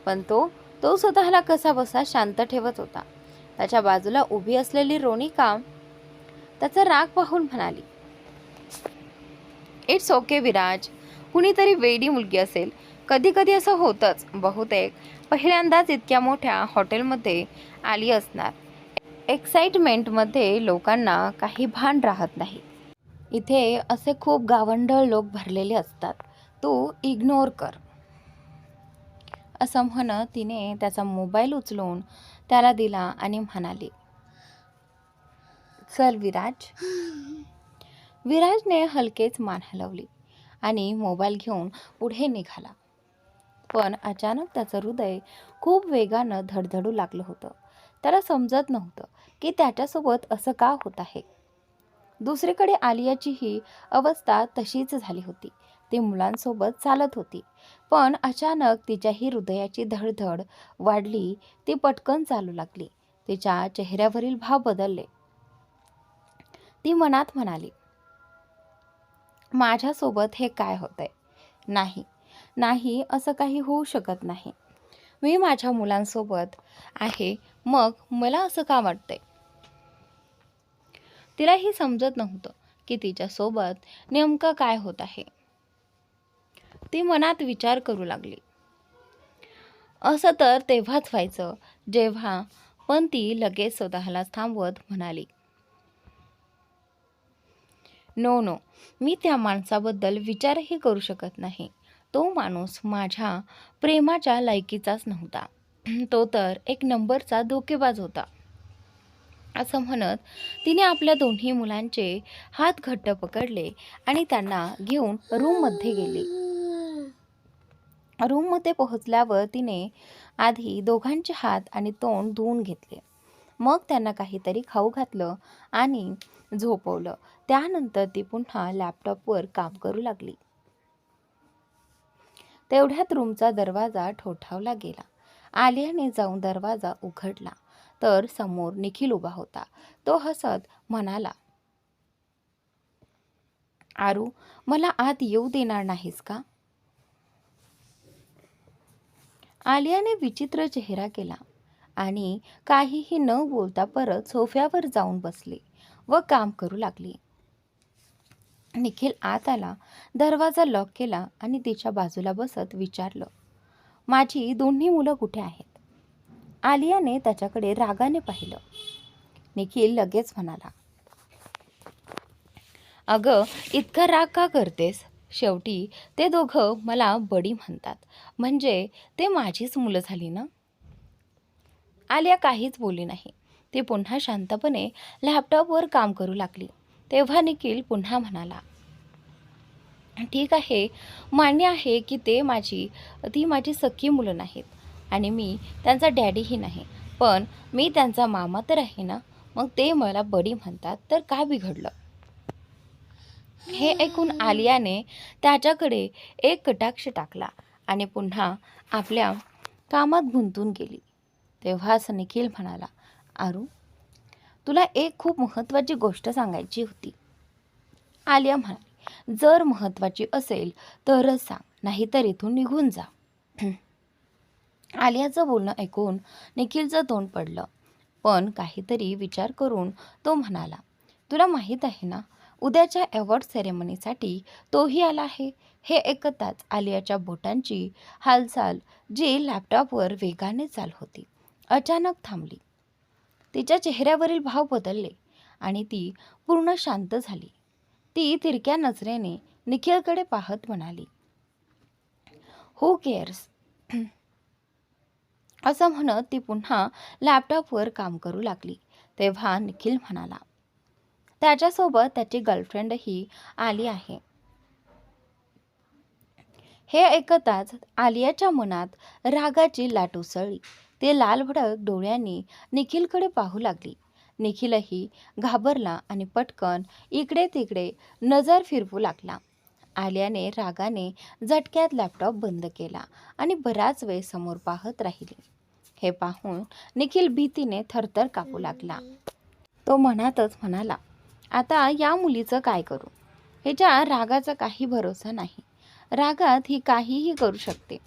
पण तो स्वतःला कसा बसा शांत ठेवत होता. त्याच्या बाजूला उभी असलेली रोनिका त्याचा राग पाहून म्हणाली, इट्स ओके विराज, कुणीतरी वेडी मुलगी असेल. कधी कधी असं होतंच. बहुतेक पहिल्यांदाच इतक्या मोठ्या हॉटेलमध्ये आली असणार. एक्साइटमेंटमध्ये लोकांना काही भान राहत नाही. इथे असे खूप गावंढळ लोक भरलेले असतात. तू इग्नोर कर. असं म्हणत तिने त्याचा मोबाईल उचलून त्याला दिला आणि म्हणाली, चल विराज. विराजने हलकेच मान हलवली आणि मोबाईल घेऊन पुढे निघाला. पण अचानक त्याचं हृदय खूप वेगानं धडधडू लागलं होतं. त्याला समजत नव्हतं की त्याच्यासोबत असं का होत आहे. दुसरीकडे आलियाचीही अवस्था तशीच झाली होती. ती मुलांसोबत चालत होती, पण अचानक तिच्याही हृदयाची धडधड वाढली. ती पटकन चालू लागली. तिच्या चेहऱ्यावरील भाव बदलले. ती मनात म्हणाली, माझ्यासोबत हे काय होतंय. नाही, नाही, असं काही होऊ शकत नाही. मी माझ्या मुलांसोबत आहे, मग मला असं का वाटतंय? तिलाही समजत नव्हतं की तिच्यासोबत नेमकं काय होत आहे. ती मनात विचार करू लागली. असं तर तेव्हाच व्हायचं जेव्हा, पण ती लगेच स्वतःला थांबवत म्हणाली, नो नो, मी त्या माणसाबद्दल विचारही करू शकत नाही. तो माणूस माझ्या प्रेमाच्या लायकीचाच नव्हता. तो तर एक नंबरचा धोकेबाज होता. असं म्हणत तिने आपल्या दोन्ही मुलांचे हात घट्ट पकडले आणि त्यांना घेऊन रूममध्ये गेली. रूममध्ये पोहोचल्यावर तिने आधी दोघांचे हात आणि तोंड धुवून घेतले. मग त्यांना काहीतरी खाऊ घातलं आणि झोपवलं. त्यानंतर ती पुन्हा लॅपटॉपवर काम करू लागली. तेवढ्यात रूमचा दरवाजा ठोठावला गेला. आलियाने जाऊन दरवाजा उघडला तर समोर निखिल उभा होता. तो हसत म्हणाला, आरू, मला आत येऊ देणार नाहीस का? आलियाने विचित्र चेहरा केला आणि काहीही न बोलता परत सोफ्यावर जाऊन बसली व काम करू लागली. निखिल आत आला, दरवाजा लॉक केला आणि तिच्या बाजूला बसत विचारलं, माझी दोन्ही मुलं कुठे आहेत? आलियाने त्याच्याकडे रागाने पाहिलं. निखिल लगेच म्हणाला, अगं, इतका राग का करतेस? शेवटी ते दोघं मला बडी म्हणतात, म्हणजे ते माझीच मुलं झाली ना. आलिया काहीच बोलली नाही. ती पुन्हा शांतपणे लॅपटॉपवर काम करू लागली. तेव्हा निखिल पुन्हा म्हणाला, ठीक आहे, मान्य आहे की ती माझी सख्खी मुलं नाहीत आणि मी त्यांचा डॅडीही नाही, पण मी त्यांचा मामा तर आहे ना. मग ते मला बडी म्हणतात तर काय बिघडलं? हे ऐकून आलियाने त्याच्याकडे एक कटाक्ष टाकला आणि पुन्हा आपल्या कामात गुंतून गेली. तेव्हाच निखिल म्हणाला, आरू, तुला एक खूप महत्त्वाची गोष्ट सांगायची होती. आलिया म्हणाली, जर महत्त्वाची असेल तरच सांग, नाहीतर इथून निघून जा. आलियाचं बोलणं ऐकून निखिलचं तोंड पडलं, पण काहीतरी विचार करून तो म्हणाला, तुला माहीत आहे ना, उद्याच्या अवॉर्ड सेरेमनीसाठी तोही आला आहे. हे ऐकताच आलियाच्या बोटांची हालचाल जी लॅपटॉपवर वेगाने चालू होती अचानक थांबली. तिच्या चेहऱ्यावरील भाव बदलले आणि ती पूर्ण शांत झाली. ती तिरक्या नजरेने निखिलकडे पाहत म्हणाली, हू केअर्स? असं म्हणत ती पुन्हा लॅपटॉपवर काम करू लागली. तेव्हा निखिल म्हणाला, त्याच्यासोबत त्याची गर्लफ्रेंडही आली आहे. हे ऐकताच आलियाच्या मनात रागाची लाट उसळली. ती लालभडक डोळ्यांनी निखिलकडे पाहू लागली. निखिलही घाबरला आणि पटकन इकडे तिकडे नजर फिरवू लागला. आलियाने रागाने झटक्यात लॅपटॉप बंद केला आणि बराच वेळ समोर पाहत राहिली. हे पाहून निखिल भीतीने थरथर कापू लागला. तो मनातच म्हणाला, आता या मुलीचं काय करू? हिच्या रागाचा काही भरोसा नाही. रागात ही काहीही करू शकते.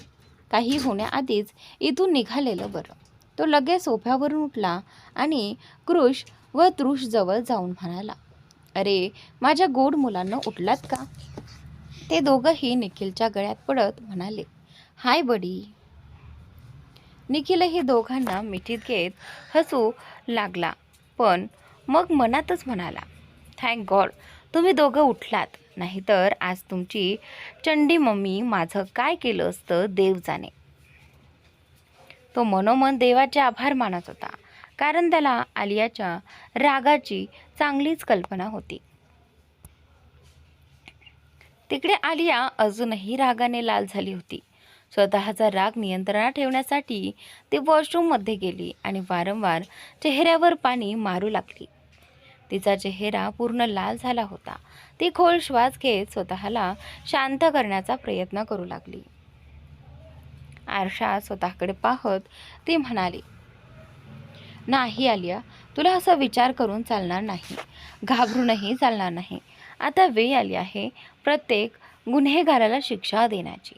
काही होण्याआधीच इथून निघालेलं बरं. तो लगेच सोफ्यावरून उठला आणि कृष व तृष जवळ जाऊन म्हणाला, अरे, माझ्या गोड मुलांना उठलात का? ते दोघंही निखिलच्या गळ्यात पडत म्हणाले, हाय बडी. निखिलही दोघांना मिठीत घेत हसू लागला, पण मग मनातच म्हणाला, थँक गॉड तुम्ही दोघं उठलात, नाहीतर आज तुमची चंडी मम्मी माझं काय केलं असतं देव जाणे. तो मनोमन देवाचे आभार मानत होता, कारण त्याला आलियाच्या रागाची चांगलीच कल्पना होती. तिकडे आलिया अजूनही रागाने लाल झाली होती. स्वतःचा राग नियंत्रणात ठेवण्यासाठी ती वॉशरूममध्ये गेली आणि वारंवार चेहऱ्यावर पाणी मारू लागली. तिचा चेहरा पूर्ण लाल झाला होता. ती खोल श्वास घेत स्वतःला शांत करण्याचा प्रयत्न करू लागली. आरशात स्वतःकडे पाहत ती म्हणाली, नाही आलिया, तुला असा विचार करून चालणार नाही, घाबरूनही चालणार नाही. आता वेळ आली आहे प्रत्येक गुन्हेगाराला शिक्षा देण्याची.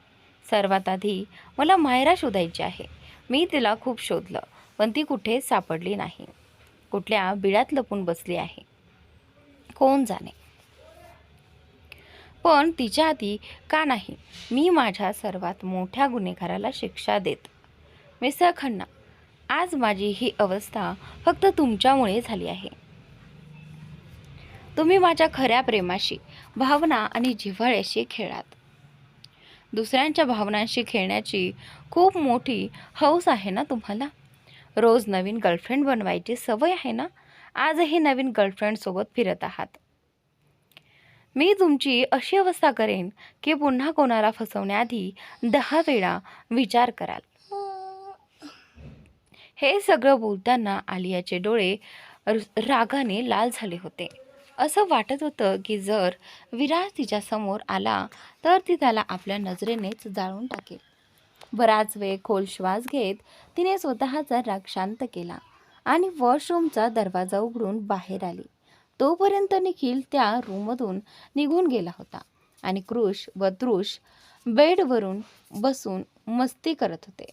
सर्वात आधी मला मायरा शोधायची आहे. मी तिला खूप शोधलं, पण ती कुठेच सापडली नाही. कुठल्या बिळात लपून बसली आहे, कोण जाणे. पण तिच्या आधी का नाही मी माझ्या सर्वात मोठ्या गुन्हेगाराला शिक्षा देत. मिस्टर खन्ना, आज माझी ही अवस्था फक्त तुमच्यामुळे झाली आहे. तुम्ही माझ्या खऱ्या प्रेमाशी, भावना आणि जिव्हाळ्याशी खेळात. दुसऱ्यांच्या भावनांशी खेळण्याची खूप मोठी हौस आहे ना तुम्हाला. रोज नवीन गर्लफ्रेंड बनवायची सवय आहे ना. आजही नवीन गर्लफ्रेंडसोबत फिरत आहात. मी तुमची अशी अवस्था करेन की पुन्हा कोणाला फसवण्याआधी 10 वेळा विचार कराल. हे सगळं बोलताना आलियाचे डोळे रागाने लाल झाले होते. असं वाटत होतं की जर विराज तिच्यासमोर आला तर ती त्याला आपल्या नजरेनेच जाळून टाकेल. बराच वेळ खोल श्वास घेत तिने स्वतःचा राग शांत केला आणि वॉशरूमचा दरवाजा उघडून बाहेर आली. तोपर्यंत निखिल त्या रूममधून निघून गेला होता आणि कृष व तृष बेडवर बसून मस्ती करत होते.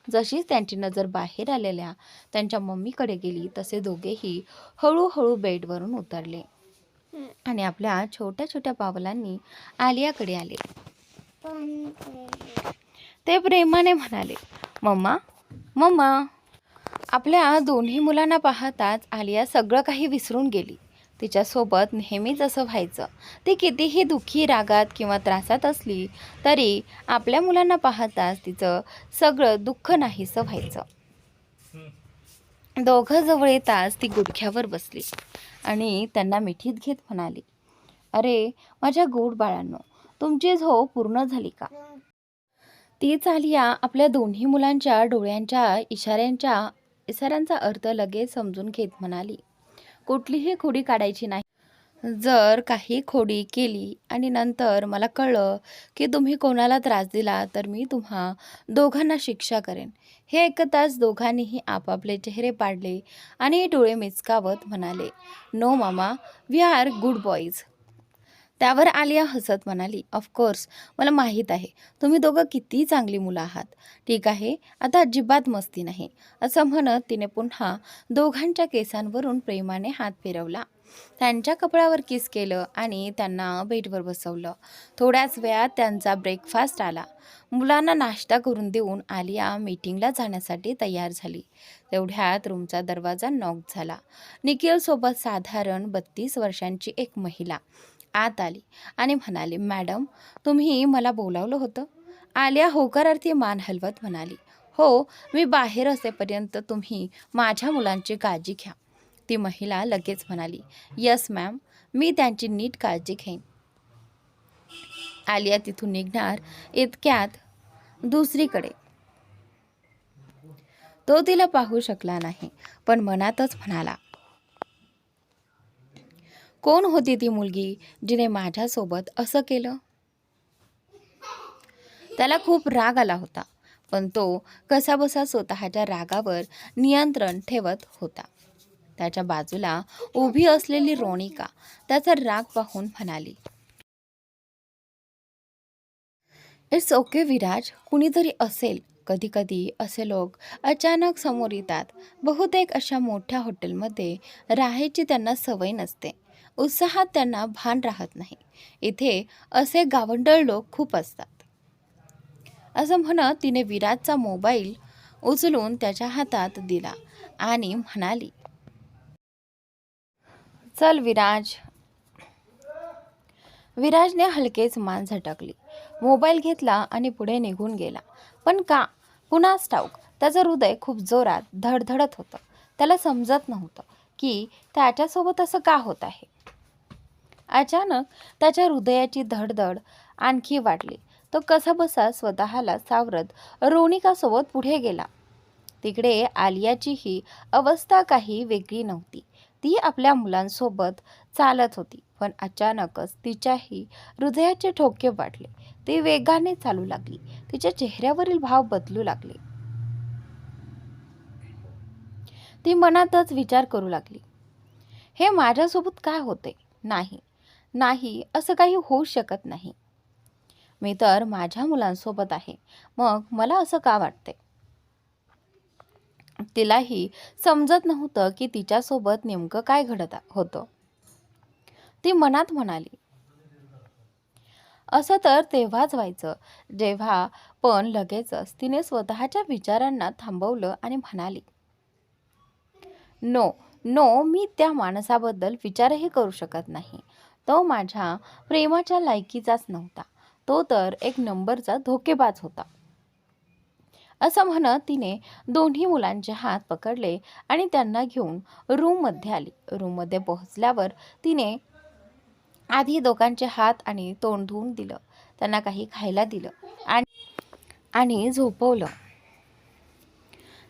जशीच त्यांची नजर बाहेर आलेल्या त्यांच्या मम्मीकडे गेली तसे दोघेही हळूहळू बेडवरून उतरले आणि आपल्या छोट्या छोट्या पावलांनी आलियाकडे आले. ते प्रेमाने म्हणाले, मम्मा मम्मा. आपल्या दोन्ही मुलांना पाहताच आलिया सगळं काही विसरून गेली. तिच्यासोबत नेहमीच असं व्हायचं. ती कितीही दुःखी, रागात किंवा त्रासात असली तरी आपल्या मुलांना पाहताच तिचं सगळं दुःख नाहीसं व्हायचं. दोघं जवळ येताच ती गुडघ्यावर बसली आणि त्यांना मिठीत घेत म्हणाली, अरे माझ्या गोड बाळांनो, तुमची झोप पूर्ण झाली का? तीच आलिया आपल्या दोन्ही मुलांच्या डोळ्यांच्या इशाऱ्यांचा अर्थ लगेच समजून घेत म्हणाली, कुठलीही खोडी काढायची नाही. जर काही खोडी केली आणि नंतर मला कळलं की तुम्ही कोणाला त्रास दिला तर मी तुम्हा दोघांना शिक्षा करेन. हे ऐकताच दोघांनीही आपापले चेहरे पाडले आणि डोळे मिचकावत म्हणाले, नो मामा, वी आर गुड बॉईज. त्यावर आलिया हसत म्हणाली, ऑफकोर्स, मला माहीत आहे तुम्ही दोघं किती चांगली मुलं आहात. ठीक आहे, आता अजिबात मस्ती नाही. असं म्हणत तिने पुन्हा दोघांच्या केसांवरून प्रेमाने हात फिरवला, त्यांच्या कपड्यावर किस केलं आणि त्यांना बेडवर बसवलं. थोड्याच वेळात त्यांचा ब्रेकफास्ट आला. मुलांना नाश्ता करून देऊन आलिया मीटिंगला जाण्यासाठी तयार झाली. तेवढ्यात रूमचा दरवाजा नॉक झाला. निखिलसोबत साधारण 32 वर्षांची एक महिला आत आली आणि म्हणाली, मॅडम, तुम्ही मला बोलावलं होतं? आलिया होकारार्थी मान हलवत म्हणाली, हो, मी बाहेर असेपर्यंत तुम्ही माझ्या मुलांची काळजी घ्या. ती महिला लगेच म्हणाली, यस मॅम, मी त्यांची नीट काळजी घेईन. आलिया तिथून निघणार इतक्यात दुसरीकडे तो तिला पाहू शकला नाही, पण मनातच म्हणाला, कोण होती ती मुलगी जिने माझ्यासोबत असं केलं? त्याला खूप राग आला होता, पण तो कसाबसा स्वतःच्या रागावर नियंत्रण ठेवत होता. त्याच्या बाजूला उभी असलेली रोनिका त्याचा राग पाहून म्हणाली, इट्स ओके विराज, कुणीतरी असेल. कधी कधी असे लोक अचानक समोर येतात. बहुतेक अशा मोठ्या हॉटेलमध्ये राहायची त्यांना सवय नसते. उत्साहात त्यांना भान राहत नाही. इथे असे गावंढळ लोक खूप असतात. असं म्हणत तिने विराजचा मोबाईल उचलून त्याच्या हातात दिला आणि म्हणाली, चल विराज. विराजने हलकेच मान झटकली, मोबाईल घेतला आणि पुढे निघून गेला. पण का? कुणास ठाऊक. त्याचं हृदय खूप जोरात धडधडत होतं. त्याला समजत नव्हतं की त्याच्यासोबत असं का होत आहे. अचानक त्याच्या हृदयाची धडधड आणखी वाढली. तो कसाबसा स्वतःला सावरत रोनिकासोबत पुढे गेला. तिकडे आलियाची ही अवस्था काही वेगळी नव्हती. ती आपल्या मुलांसोबत चालत होती, पण अचानकच तिच्याही हृदयाचे ठोके वाढले. ती वेगाने चालू लागली. तिच्या चेहऱ्यावरील भाव बदलू लागले. ती मनातच विचार करू लागली, हे माझ्यासोबत काय होते? नाही, नाही, असं काही होऊ शकत नाही. मी तर माझ्या मुलांसोबत आहे, मग मला असं का वाटते? तिलाही समजत नव्हतं की तिच्यासोबत नेमकं काय घडत होतं. ती मनात म्हणाली, असं तर तेव्हाच व्हायचं जेव्हा, पण लगेचच तिने स्वतःच्या विचारांना थांबवलं आणि म्हणाली, नो, नो, मी त्या माणसाबद्दल विचारही करू शकत नाही. तो माझ्या प्रेमाच्या लायकीचाच नव्हता. तो तर एक नंबरचा धोकेबाज होता. असं म्हणत तिने दोन्ही मुलांचे हात पकडले आणि त्यांना घेऊन रूममध्ये आली. रूममध्ये पोहोचल्यावर तिने आधी दोघांचे हात आणि तोंड धुवून दिलं, त्यांना काही खायला दिलं आणि झोपवलं.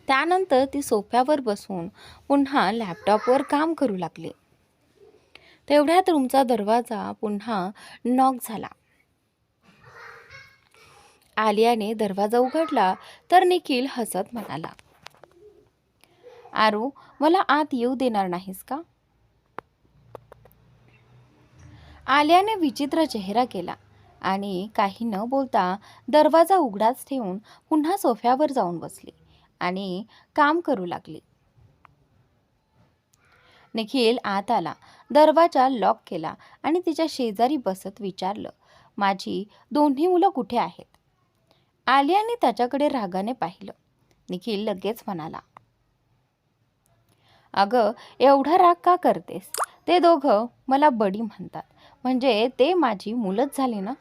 त्यानंतर ती सोफ्यावर बसून पुन्हा लॅपटॉपवर काम करू लागली. तेवढ्यात रूमचा दरवाजा पुन्हा नॉक झाला. आलियाने दरवाजा उघडला तर निखिल हसत म्हणाला, आरू, मला आत येऊ देणार नाहीस का? आलियाने विचित्र चेहरा केला आणि काही न बोलता दरवाजा उघडाच ठेवून पुन्हा सोफ्यावर जाऊन बसली आणि काम करू लागली. निखिल आत आला, दरवाजा लॉक केला आणि तिच्या शेजारी बसत विचारलं, माझी दोन्ही मुलं कुठे आहेत? आलियाने त्याच्याकडे रागाने पाहिलं. निखिल लगेच म्हणाला, अगं, एवढा राग का करतेस? ते दोघं मला बडी म्हणतात, म्हणजे ते माझी मुलंच झाली ना?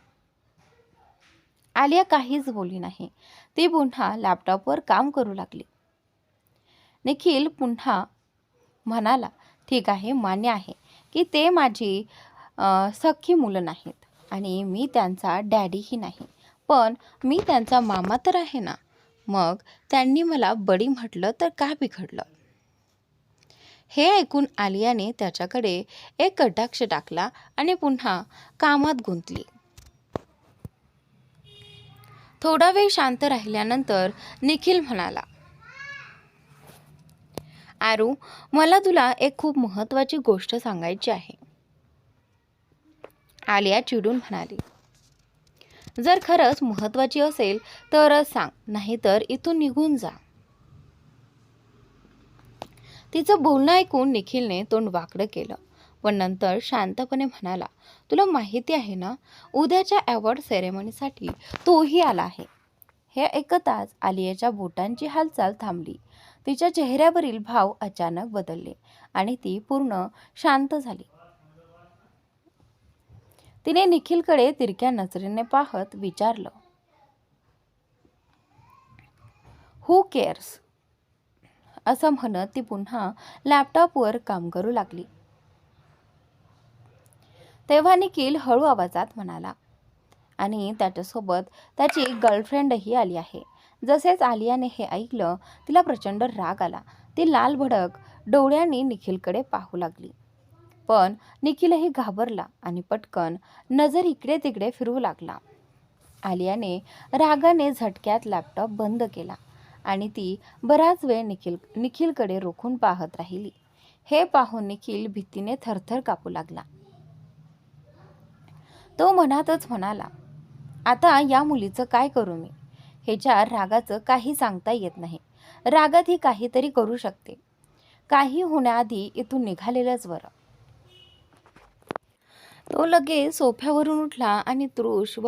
आलिया काहीच बोलली नाही. ती पुन्हा लॅपटॉपवर काम करू लागली. निखिल पुन्हा म्हणाला, ठीक आहे, मान्य आहे की ते माझी सख्खी मुलं नाहीत आणि मी त्यांचा डॅडीही नाही, पण मी त्यांचा मामा तर आहे ना. मग त्यांनी मला बडी म्हटलं तर का बिघडलं? हे ऐकून आलियाने त्याच्याकडे एक कटाक्ष टाकला आणि पुन्हा कामात गुंतली. थोडा वेळ शांत राहिल्यानंतर निखिल म्हणाला, आरू, मला तुला एक खूप महत्त्वाची गोष्ट सांगायची आहे. आलिया चिडून म्हणाली, जर खरंच महत्त्वाची असेल तरच सांग, नाहीतर इथून निघून जा. तिचं बोलणं ऐकून निखिलने तोंड वाकडं केलं, पण नंतर शांतपणे म्हणाला, तुला माहिती आहे ना, उद्याच्या अवॉर्ड सेरेमनीसाठी तोही आला आहे. हे ऐकताच आलियाच्या बोटांची हालचाल थांबली. तिच्या चेहऱ्यावरील भाव अचानक बदलले आणि ती पूर्ण शांत झाली. तिने निखिलकडे तिरक्या नजरेने पाहत विचारलं, हू केअर्स? असं म्हणत ती पुन्हा लॅपटॉपवर काम करू लागली. तेव्हा निखिल हळू आवाजात म्हणाला, आणि त्याच्यासोबत त्याची गर्लफ्रेंडही आली आहे. जसेच आलियाने हे ऐकलं, तिला प्रचंड राग आला. ती लाल भडक डोळ्यांनी निखिलकडे पाहू लागली. पण निखिलही घाबरला आणि पटकन नजर इकडे तिकडे फिरवू लागला. आलियाने रागाने झटक्यात लॅपटॉप बंद केला आणि ती बराच वेळ निखिलकडे रोखून पाहत राहिली. हे पाहून निखिल भीतीने थरथर कापू लागला. तो मनातच म्हणाला, आता या मुलीचं काय करू मी? ह्याच्या रागाचं काही सांगता येत नाही. रागात ही काहीतरी करू शकते. काही होण्याआधी इथून निघालेलंच बरं. तो लगेच सोफ्यावरून उठला आणि कृष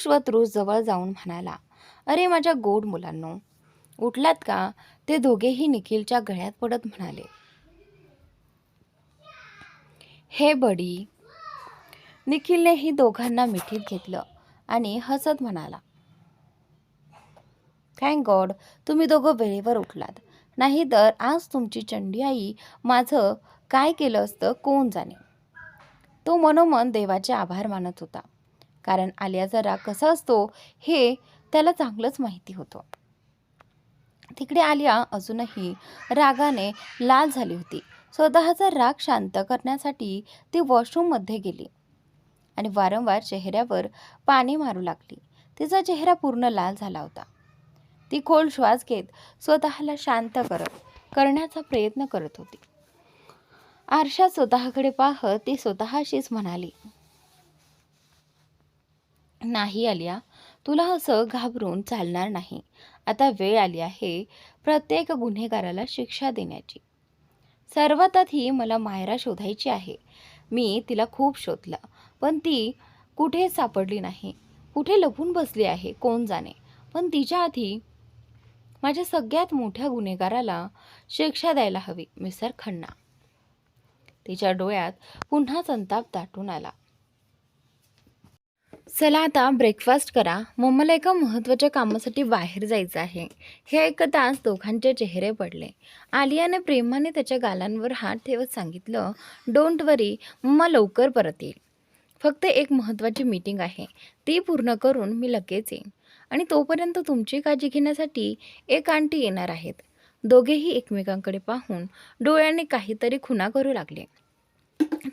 व तृष जवळ जाऊन म्हणाला, अरे माझ्या गोड मुलांनो, उठलात का? ते दोघेही निखिलच्या गळ्यात पडत म्हणाले, हे बडी. निखिलनेही दोघांना मिठीत घेतलं आणि हसत म्हणाला, थँक गॉड तुम्ही दोघं वेळेवर उठलात, नाहीतर आज तुमची चंडी आई माझं काय केलं असतं कोण जाणे. तो मनोमन देवाचे आभार मानत होता, कारण आलियाचा राग कसा असतो हे त्याला चांगलंच माहिती होतं. तिकडे आलिया अजूनही रागाने लाल झाली होती. स्वतःचा राग शांत करण्यासाठी ती वॉशरूममध्ये गेली आणि वारंवार चेहऱ्यावर पाणी मारू लागली. तिचा चेहरा पूर्ण लाल झाला होता. ती खोल श्वास घेत स्वतःला शांत करण्याचा प्रयत्न करत होती. आरशात स्वतःकडे पाहत ती स्वतःशीच म्हणाली, नाही आलिया, तुला असं घाबरून चालणार नाही. आता वेळ आली आहे प्रत्येक गुन्हेगाराला शिक्षा देण्याची. सर्वात आधी मला मायरा शोधायची आहे. मी तिला खूप शोधलं, पण ती कुठेच सापडली नाही. कुठे लपून बसली आहे कोण जाणे. पण तिच्या आधी माझ्या सगळ्यात मोठ्या गुन्हेगाराला शिक्षा द्यायला हवी, मिस्टर खन्ना. तिच्या डोळ्यात पुन्हा संताप दाटून आला. चला आता ब्रेकफास्ट करा, मम्माला एका महत्त्वाच्या कामासाठी बाहेर जायचं आहे. हे ऐकताच दोघांचे चेहरे पडले. आलियाने प्रेमाने त्याच्या गालांवर हात ठेवत सांगितलं, डोंट वरी, मम्मा लवकर परत येईल. फक्त एक महत्त्वाची मीटिंग आहे, ती पूर्ण करून मी लगेच येईन. आणि तोपर्यंत तुमची काळजी घेण्यासाठी एक आंटी येणार आहेत. दोघेही एकमेकांकडे पाहून डोळ्यांनी काहीतरी खुणा करू लागले.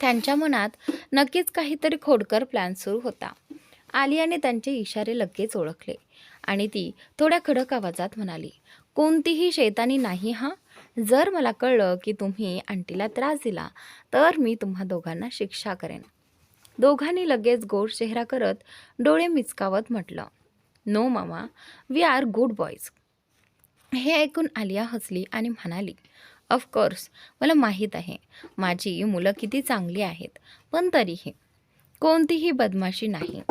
त्यांच्या मनात नक्कीच काहीतरी खोडकर प्लॅन सुरू होता. आलियाने त्यांचे इशारे लगेच ओळखले आणि ती थोड्या कडक आवाजात म्हणाली, कोणतीही शैतानी नाही हां. जर मला कळलं की तुम्ही आंटीला त्रास दिला तर मी तुम्हा दोघांना शिक्षा करेन. दोघांनी लगेच गोड चेहरा करत डोळे मिचकावत म्हटलं, नो मामा, वी आर गुड बॉयज. हे ऐकून आलिया हसली आणि म्हणाली, ऑफकोर्स, मला माहीत आहे माझी मुलं किती चांगली आहेत, पण तरीही कोणतीही बदमाशी नाही.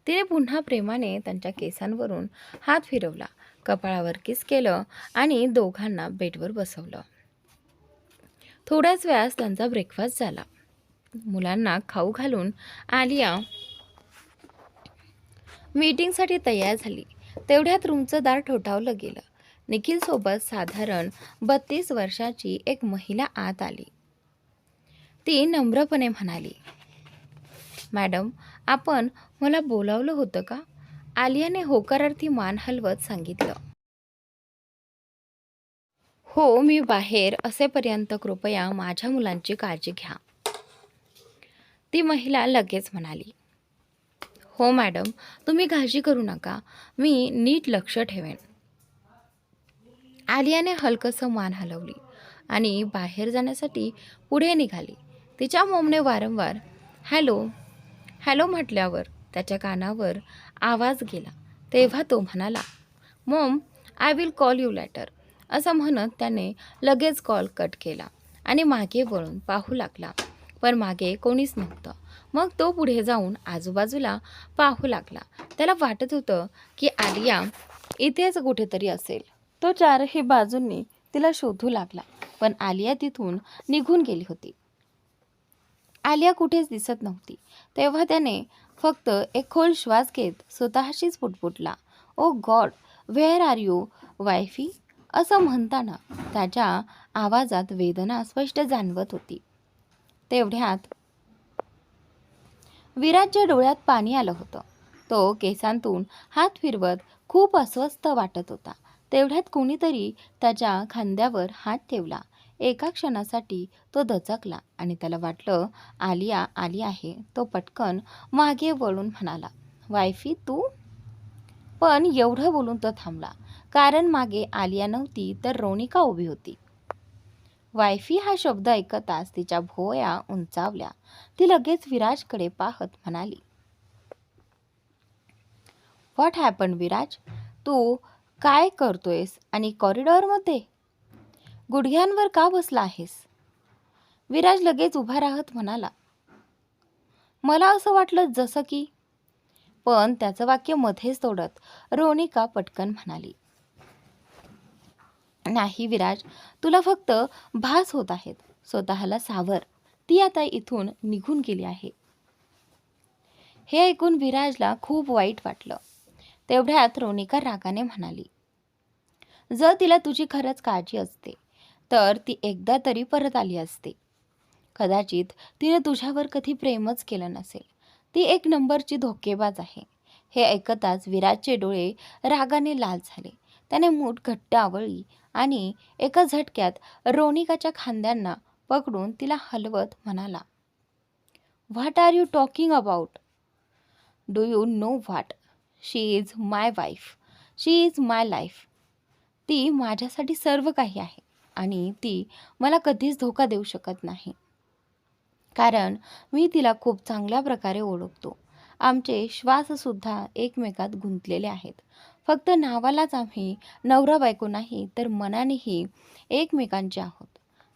तिने पुन्हा प्रेमाने त्यांच्या केसांवरून हात फिरवला, कपाळावर किस केलं आणि दोघांना बेडवर बसवलं. थोड्याच वेळास त्यांचा ब्रेकफास्ट झाला. मुलांना खाऊ घालून आलिया मीटिंगसाठी तयार झाली. तेवढ्यात रूमचं दार ठोठावलं गेलं. निखिलसोबत साधारण 32 वर्षाची एक महिला आत आली. ती नम्रपणे म्हणाली, मॅडम, आपण मला बोलावलं होतं का? आलियाने होकारार्थी मान हलवत सांगितलं, हो, मी बाहेर असेपर्यंत कृपया माझ्या मुलांची काळजी घ्या. ती महिला लगेच म्हणाली, हो मॅडम, तुम्ही काळजी करू नका, मी नीट लक्ष ठेवेन. आलियाने हलकसं मान हलवली आणि बाहेर जाण्यासाठी पुढे निघाली. तिच्या मॉमने वारंवार हॅलो हॅलो म्हटल्यावर त्याच्या कानावर आवाज गेला. तेव्हा तो म्हणाला, Maugham, I will call you later. असं म्हणत त्याने लगेच कॉल कट केला आणि मागे वळून पाहू लागला, पण मागे कोणीच नव्हतं. मग तो पुढे जाऊन आजूबाजूला पाहू लागला. त्याला वाटत होतं की आलिया इथेच कुठेतरी असेल. तो चारही बाजूंनी तिला शोधू लागला, पण आलिया तिथून निघून गेली होती. आलिया कुठेच दिसत नव्हती. तेव्हा त्याने फक्त एक खोल श्वास घेत स्वतःशीच पुटपुटला, ओ गॉड, वेअर आर यू वायफी. असं म्हणताना त्याच्या आवाजात वेदना स्पष्ट जाणवत होती. तेवढ्यात विराजच्या डोळ्यात पाणी आलं होतं. तो केसांतून हात फिरवत खूप अस्वस्थ वाटत होता. तेवढ्यात कोणीतरी त्याच्या खांद्यावर हात ठेवला. एका क्षणासाठी तो दचकला आणि त्याला वाटलं आलिया आली आहे. तो पटकन मागे वळून म्हणाला, वायफी तू? पण एवढं बोलून तो थांबला, कारण मागे आलिया नव्हती तर रोनिका उभी होती. वायफी हा शब्द ऐकताच तिच्या भुवया उंचावल्या. ती लगेच विराजकडे पाहत म्हणाली, व्हॉट हॅपन विराज? तू काय करतोयस आणि कॉरिडॉरमध्ये गुडघ्यांवर का बसला आहेस? विराज लगेच उभा राहत म्हणाला, मला असं वाटलं जसं की. पण त्याचं वाक्य मध्येच तोडत रोनिका पटकन म्हणाली, नाही विराज, तुला फक्त भास होत आहेत. स्वतःला सावर, ती आता इथून निघून गेली आहे. हे ऐकून विराजला खूप वाईट वाटलं. तेवढ्यात रोनिका रागाने म्हणाली, जर तिला तुझी खरंच काळजी असते तर ती एकदा तरी परत आली असते. कदाचित तिने तुझ्यावर कधी प्रेमच केलं नसेल. ती एक नंबरची धोकेबाज आहे. हे ऐकताच विराजचे डोळे रागाने लाल झाले. त्याने मूठ घट्ट आवळली आणि एका झटक्यात रोनिकाच्या खांद्यांना पकडून तिला हलवत म्हणाला, what are you talking about? Do you know what? She is my wife. She is my life. ती माझ्यासाठी सर्व काही आहे. आणि ती मला कधीच धोका देऊ शकत नाही, कारण मी तिला खूप चांगल्या प्रकारे ओळखतो. आमचे श्वाससुद्धा एकमेकात गुंतलेले आहेत. फक्त नावालाच आम्ही नवरा बायको नाही, तर मनानेही एकमेकांचे आहोत.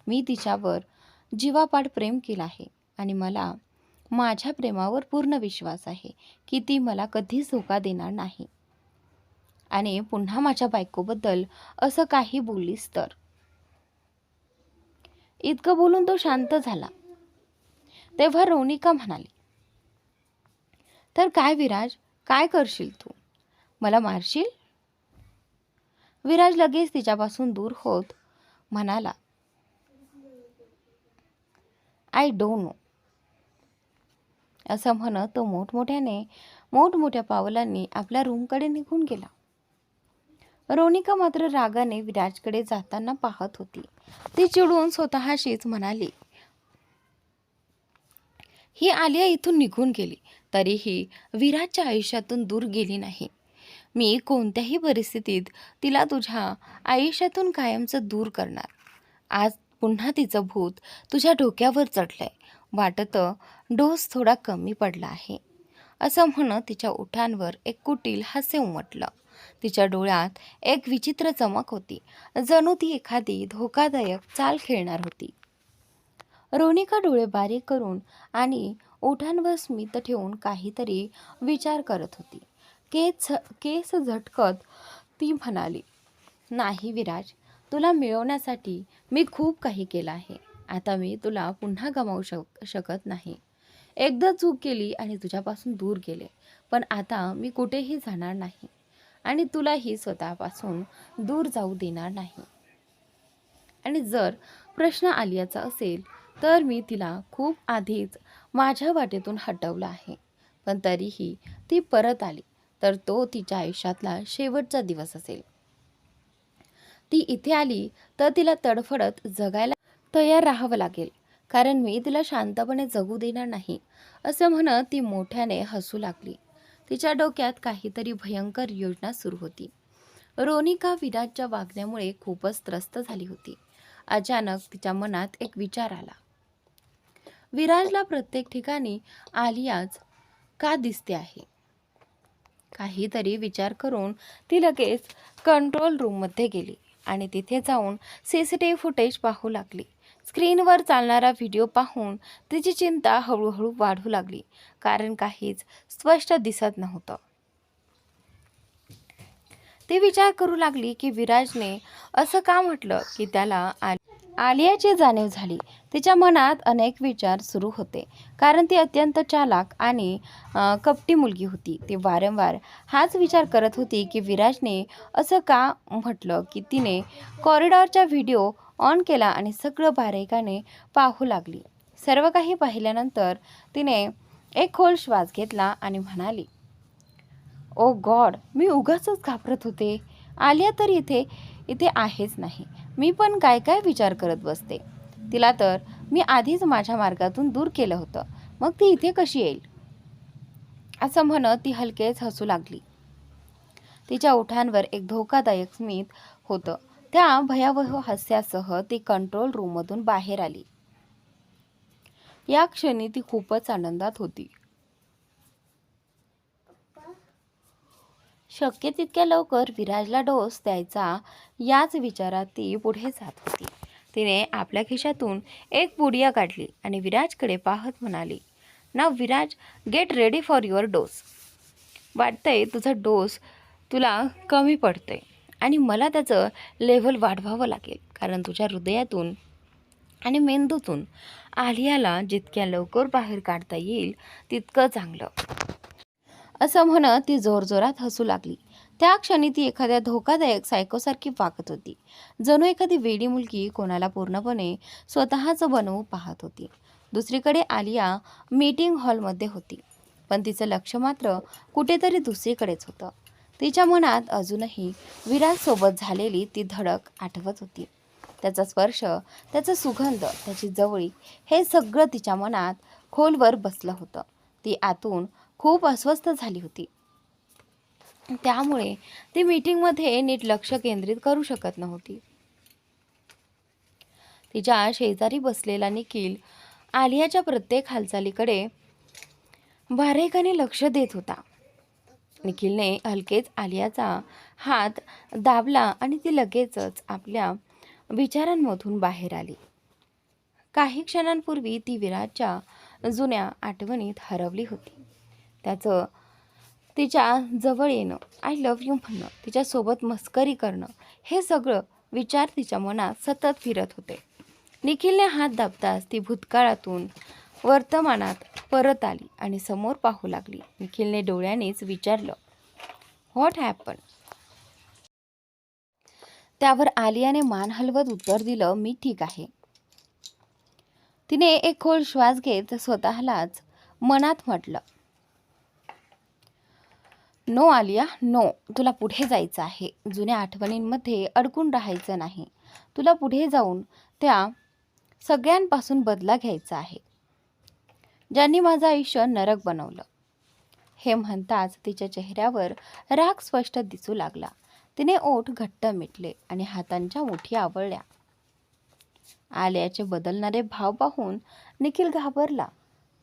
मी तिच्यावर जीवापाड प्रेम केलं आहे आणि मला माझ्या प्रेमावर पूर्ण विश्वास आहे की ती मला कधीच धोका देणार नाही. आणि पुन्हा माझ्या बायकोबद्दल असं काही बोललीस तर. इतकं बोलून तो शांत झाला. तेव्हा रोनिका म्हणाली, तर काय विराज, काय करशील तू? मला मारशील? विराज लगेच तिच्यापासून दूर होत म्हणाला, आय डोंट नो. असं म्हणत तो मोठमोठ्या पावलांनी आपल्या रूमकडे निघून गेला. रोनिका मात्र रागाने विराजकडे जाताना पाहत होती. ती चिडून स्वतःशीच म्हणाली, ही आलिया इथून निघून गेली तरीही विराजच्या आयुष्यातून दूर गेली नाही. मी कोणत्याही परिस्थितीत तिला तुझ्या आयुष्यातून कायमचं दूर करणार. आज पुन्हा तिचं भूत तुझ्या डोक्यावर चढलंय. वाटतं डोस थोडा कमी पडला आहे. असं म्हणत तिच्या ओठांवर एक कुटील हास्य उमटलं. तिच्या डोळ्यात एक विचित्र चमक होती, जणू ती एखादी धोकादायक चाल खेळणार होती. रोनिका डोळे बारीक करून आणि ओठांवर स्मित ठेवून काहीतरी विचार करत होती. केस झटकत ती म्हणाली, नाही विराज, तुला मिळवण्यासाठी मी खूप काही केलं आहे. आता मी तुला पुन्हा गमावू शकत नाही. एकदा चूक केली आणि तुझ्यापासून दूर गेले, पण आता मी कुठेही जाणार नाही आणि तुलाही स्वतःपासून दूर जाऊ देणार नाही. आणि जर प्रश्न आलियाचा असेल तर मी तिला खूप आधीच माझ्या वाटेतून हटवलं आहे, पण तरीही ती परत आली तर तो तिच्या आयुष्यातला शेवटचा दिवस असेल. ती इथे आली तर तिला तडफडत जगायला तयार राहावं लागेल, कारण मी तिला शांतपणे जगू देणार नाही. असं म्हणत ती मोठ्याने हसू लागली. तिच्या डोक्यात काहीतरी भयंकर योजना सुरू होती. रोनिका विराजच्या वागण्यामुळे खूपच त्रस्त झाली होती. अचानक तिच्या मनात एक विचार आला, विराजला प्रत्येक ठिकाणी आलियाच का दिसते आहे? काहीतरी विचार करून ती लगेच कंट्रोल रूममध्ये गेली आणि तिथे जाऊन CCTV फुटेज पाहू लागली. स्क्रीनवर चालणारा व्हिडिओ पाहून तिची चिंता हळूहळू वाढू लागली, कारण काहीच स्पष्ट दिसत नव्हतं. ती विचार करू लागली की विराजने असं का म्हटलं की त्याला आलियाची जाणीव झाली. तिच्या मनात अनेक विचार सुरू होते, कारण ती अत्यंत चालाक आणि कपटी मुलगी होती. ती वारंवार हाच विचार करत होती की विराजने असं का म्हटलं की तिने कॉरिडॉरचा व्हिडिओ ऑन केला आणि सगळं बारीकाने पाहू लागली. सर्व काही पाहिल्यानंतर तिने एक खोल श्वास घेतला आणि म्हणाली, ओ गॉड, मी उगाचच घाबरत होते. आलिया तर इथे आहेच नाही. मी पण काय काय विचार करत बसते. तिला तर मी आधीच माझ्या मार्गातून दूर केलं होतं, मग ती इथे कशी येईल? असं म्हणत ती हलकेच हसू लागली. तिच्या ओठांवर एक धोकादायक स्मित होतं. त्या भयावह हास्यासह ती कंट्रोल रूममधून बाहेर आली. या क्षणी ती खूपच आनंदात होती. शक्य तितक्या लवकर विराजला डोस द्यायचा याच विचारात ती पुढे जात होती. तिने आपल्या खिशातून एक पुडिया काढली आणि विराजकडे पाहत म्हणाली, नाव Viraj, get ready for your dose. वाटतंय तुझा डोस तुला कमी पडतोय आणि मला त्याचं लेव्हल वाढवावं लागेल, कारण तुझ्या हृदयातून आणि मेंदूतून आलियाला जितक्या लवकर बाहेर काढता येईल तितकं चांगलं. असं म्हणत ती जोरजोरात हसू लागली. त्या क्षणी ती एखाद्या धोकादायक सायकोसारखी वागत होती, जणू एखादी वेडी मुलगी कोणाला पूर्णपणे स्वतःचं बनवू पाहत होती. दुसरीकडे आलिया मीटिंग हॉलमध्ये होती, पण तिचं लक्ष मात्र कुठेतरी दुसरीकडेच होतं. तिच्या मनात अजूनही विराजसोबत झालेली ती धडक आठवत होती. त्याचा स्पर्श, त्याचा सुगंध, त्याची जवळीक, हे सगळं तिच्या मनात खोलवर बसलं होतं. ती आतून खूप अस्वस्थ झाली होती. त्यामुळे ती मीटिंगमध्ये नीट लक्ष केंद्रित करू शकत नव्हती. तिच्या शेजारी बसलेला निखिल आलियाच्या प्रत्येक हालचालीकडे बारीकाने लक्ष देत होता. निखिलने हलकेच आलियाचा हात दाबला आणि ती लगेचच आपल्या विचारांमधून बाहेर आली. काही क्षणांपूर्वी ती विराजच्या जुन्या आठवणीत हरवली होती. त्याचं तिच्या जवळ येणं, आय लव्ह यू म्हणणं, तिच्यासोबत मस्करी करणं, हे सगळं विचार तिच्या मनात सतत फिरत होते. निखिलने हात दाबताच ती भूतकाळातून वर्तमानात परत आली आणि समोर पाहू लागली. निखिलने डोळ्यानेच विचारलं, व्हॉट हॅपन? त्यावर आलियाने मान हलवत उत्तर दिलं, मी ठीक आहे. तिने एक खोल श्वास घेत स्वतःलाच मनात म्हटलं, नो आलिया, नो. तुला पुढे जायचं आहे. जुन्या आठवणींमध्ये अडकून राहायचं नाही. तुला पुढे जाऊन त्या सगळ्यांपासून बदला घ्यायचा आहे, ज्यांनी माझं आयुष्य नरक बनवलं. हे म्हणताच तिच्या चेहऱ्यावर राग स्पष्ट दिसू लागला. तिने ओठ घट्ट मिटले आणि हातांच्या मुठी आवळल्या. आलियाचे बदलणारे भाव पाहून निखिल घाबरला.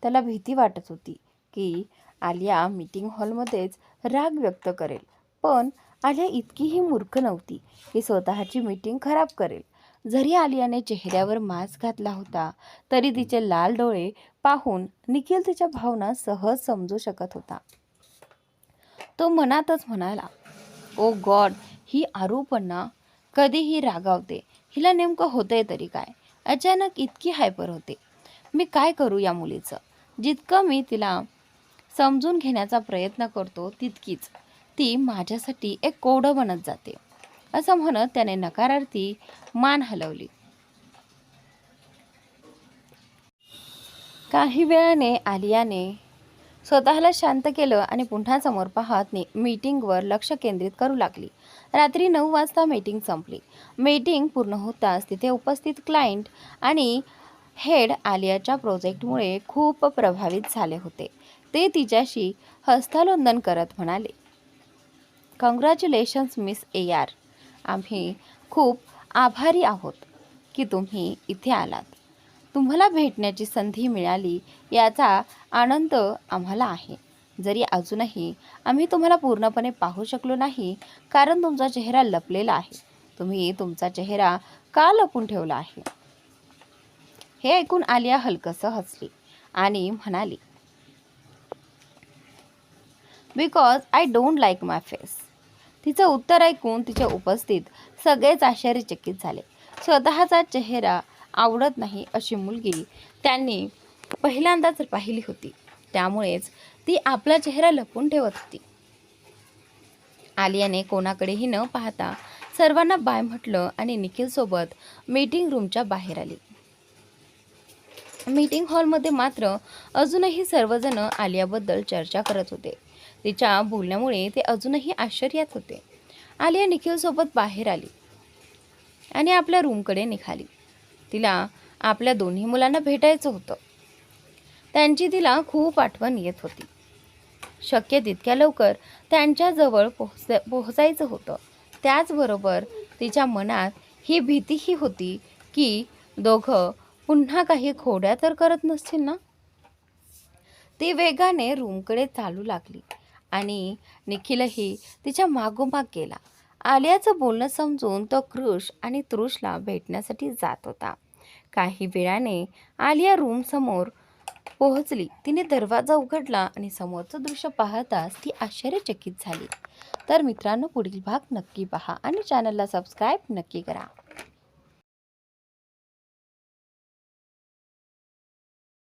त्याला भीती वाटत होती की आलिया मीटिंग हॉलमध्येच राग व्यक्त करेल, पण आलिया इतकीही मूर्ख नव्हती की स्वतःची मीटिंग खराब करेल. जरी आलियाने चेहऱ्यावर मास्क घातला होता तरी तिचे लाल डोळे पाहून निखिल तिच्या भावना सहज समजू शकत होता. तो मनातच म्हणाला, ओ गॉड, ही आरूपण्णा कधीही रागावते. हिला नेमकं होतंय तरी काय? अचानक इतकी हायपर होते. मी काय करू या मुलीचं? जितकं मी तिला समजून घेण्याचा प्रयत्न करतो तितकीच ती माझ्यासाठी एक कोडं बनत जाते. असं म्हणत त्याने नकारार्थी मान हलवली. काही वेळाने आलियाने स्वतःला शांत केलं आणि पुन्हा समोर पाहत मीटिंगवर लक्ष केंद्रित करू लागली. रात्री 9 वाजता मीटिंग संपली. मीटिंग पूर्ण होताच तिथे उपस्थित क्लायंट आणि हेड आलियाच्या प्रोजेक्टमुळे खूप प्रभावित झाले होते. ते तिच्याशी हस्तांदोलन करत म्हणाले, कॉंग्रॅच्युलेशन्स मिस AR. आम्ही खूप आभारी आहोत की तुम्ही इथे आलात. तुम्हाला भेटण्याची संधी मिळाली याचा आनंद आम्हाला आहे. जरी अजूनही आम्ही तुम्हाला पूर्णपणे पाहू शकलो नाही कारण तुमचा चेहरा लपलेला आहे. तुम्ही तुमचा चेहरा का लपून ठेवला आहे? हे ऐकून आलिया हलकसं हसली आणि म्हणाली, because I don't like my face. तिचं उत्तर ऐकून तिच्या उपस्थित सगळेच आश्चर्यचकित झाले. स्वतःचा चेहरा आवडत नाही अशी मुलगी त्यांनी पहिल्यांदाच पाहिली होती, त्यामुळेच ती आपला चेहरा लपवून ठेवत होती. आलियाने कोणाकडेही न पाहता सर्वांना बाय म्हटलं आणि निखिलसोबत मीटिंग रूमच्या बाहेर आली. मीटिंग हॉलमध्ये मात्र अजूनही सर्वजण आलियाबद्दल चर्चा करत होते. तिच्या बोलण्यामुळे ते अजूनही आश्चर्यात होते. आलिया निखिलसोबत बाहेर आली आणि आपल्या रूमकडे निघाली. तिला आपल्या दोन्ही मुलांना भेटायचं होतं. त्यांची तिला खूप आठवण येत होती. शक्य तितक्या लवकर त्यांच्याजवळ पोहोचायचं होतं. त्याचबरोबर तिच्या मनात ही भीतीही होती की दोघं पुन्हा काही खोड्या तर करत नसतील ना. ती वेगाने रूमकडे चालू लागली आणि निखिलही तिच्या मागोमाग गेला. आलियाचं बोलणं समजून तो कृष आणि तृषला भेटण्यासाठी जात होता. काही वेळाने आलिया रूमसमोर पोहोचली. तिने दरवाजा उघडला आणि समोरचं दृश्य पाहताच ती आश्चर्यचकित झाली. तर मित्रांनो, पुढील भाग नक्की पहा आणि चॅनलला सबस्क्राईब नक्की करा.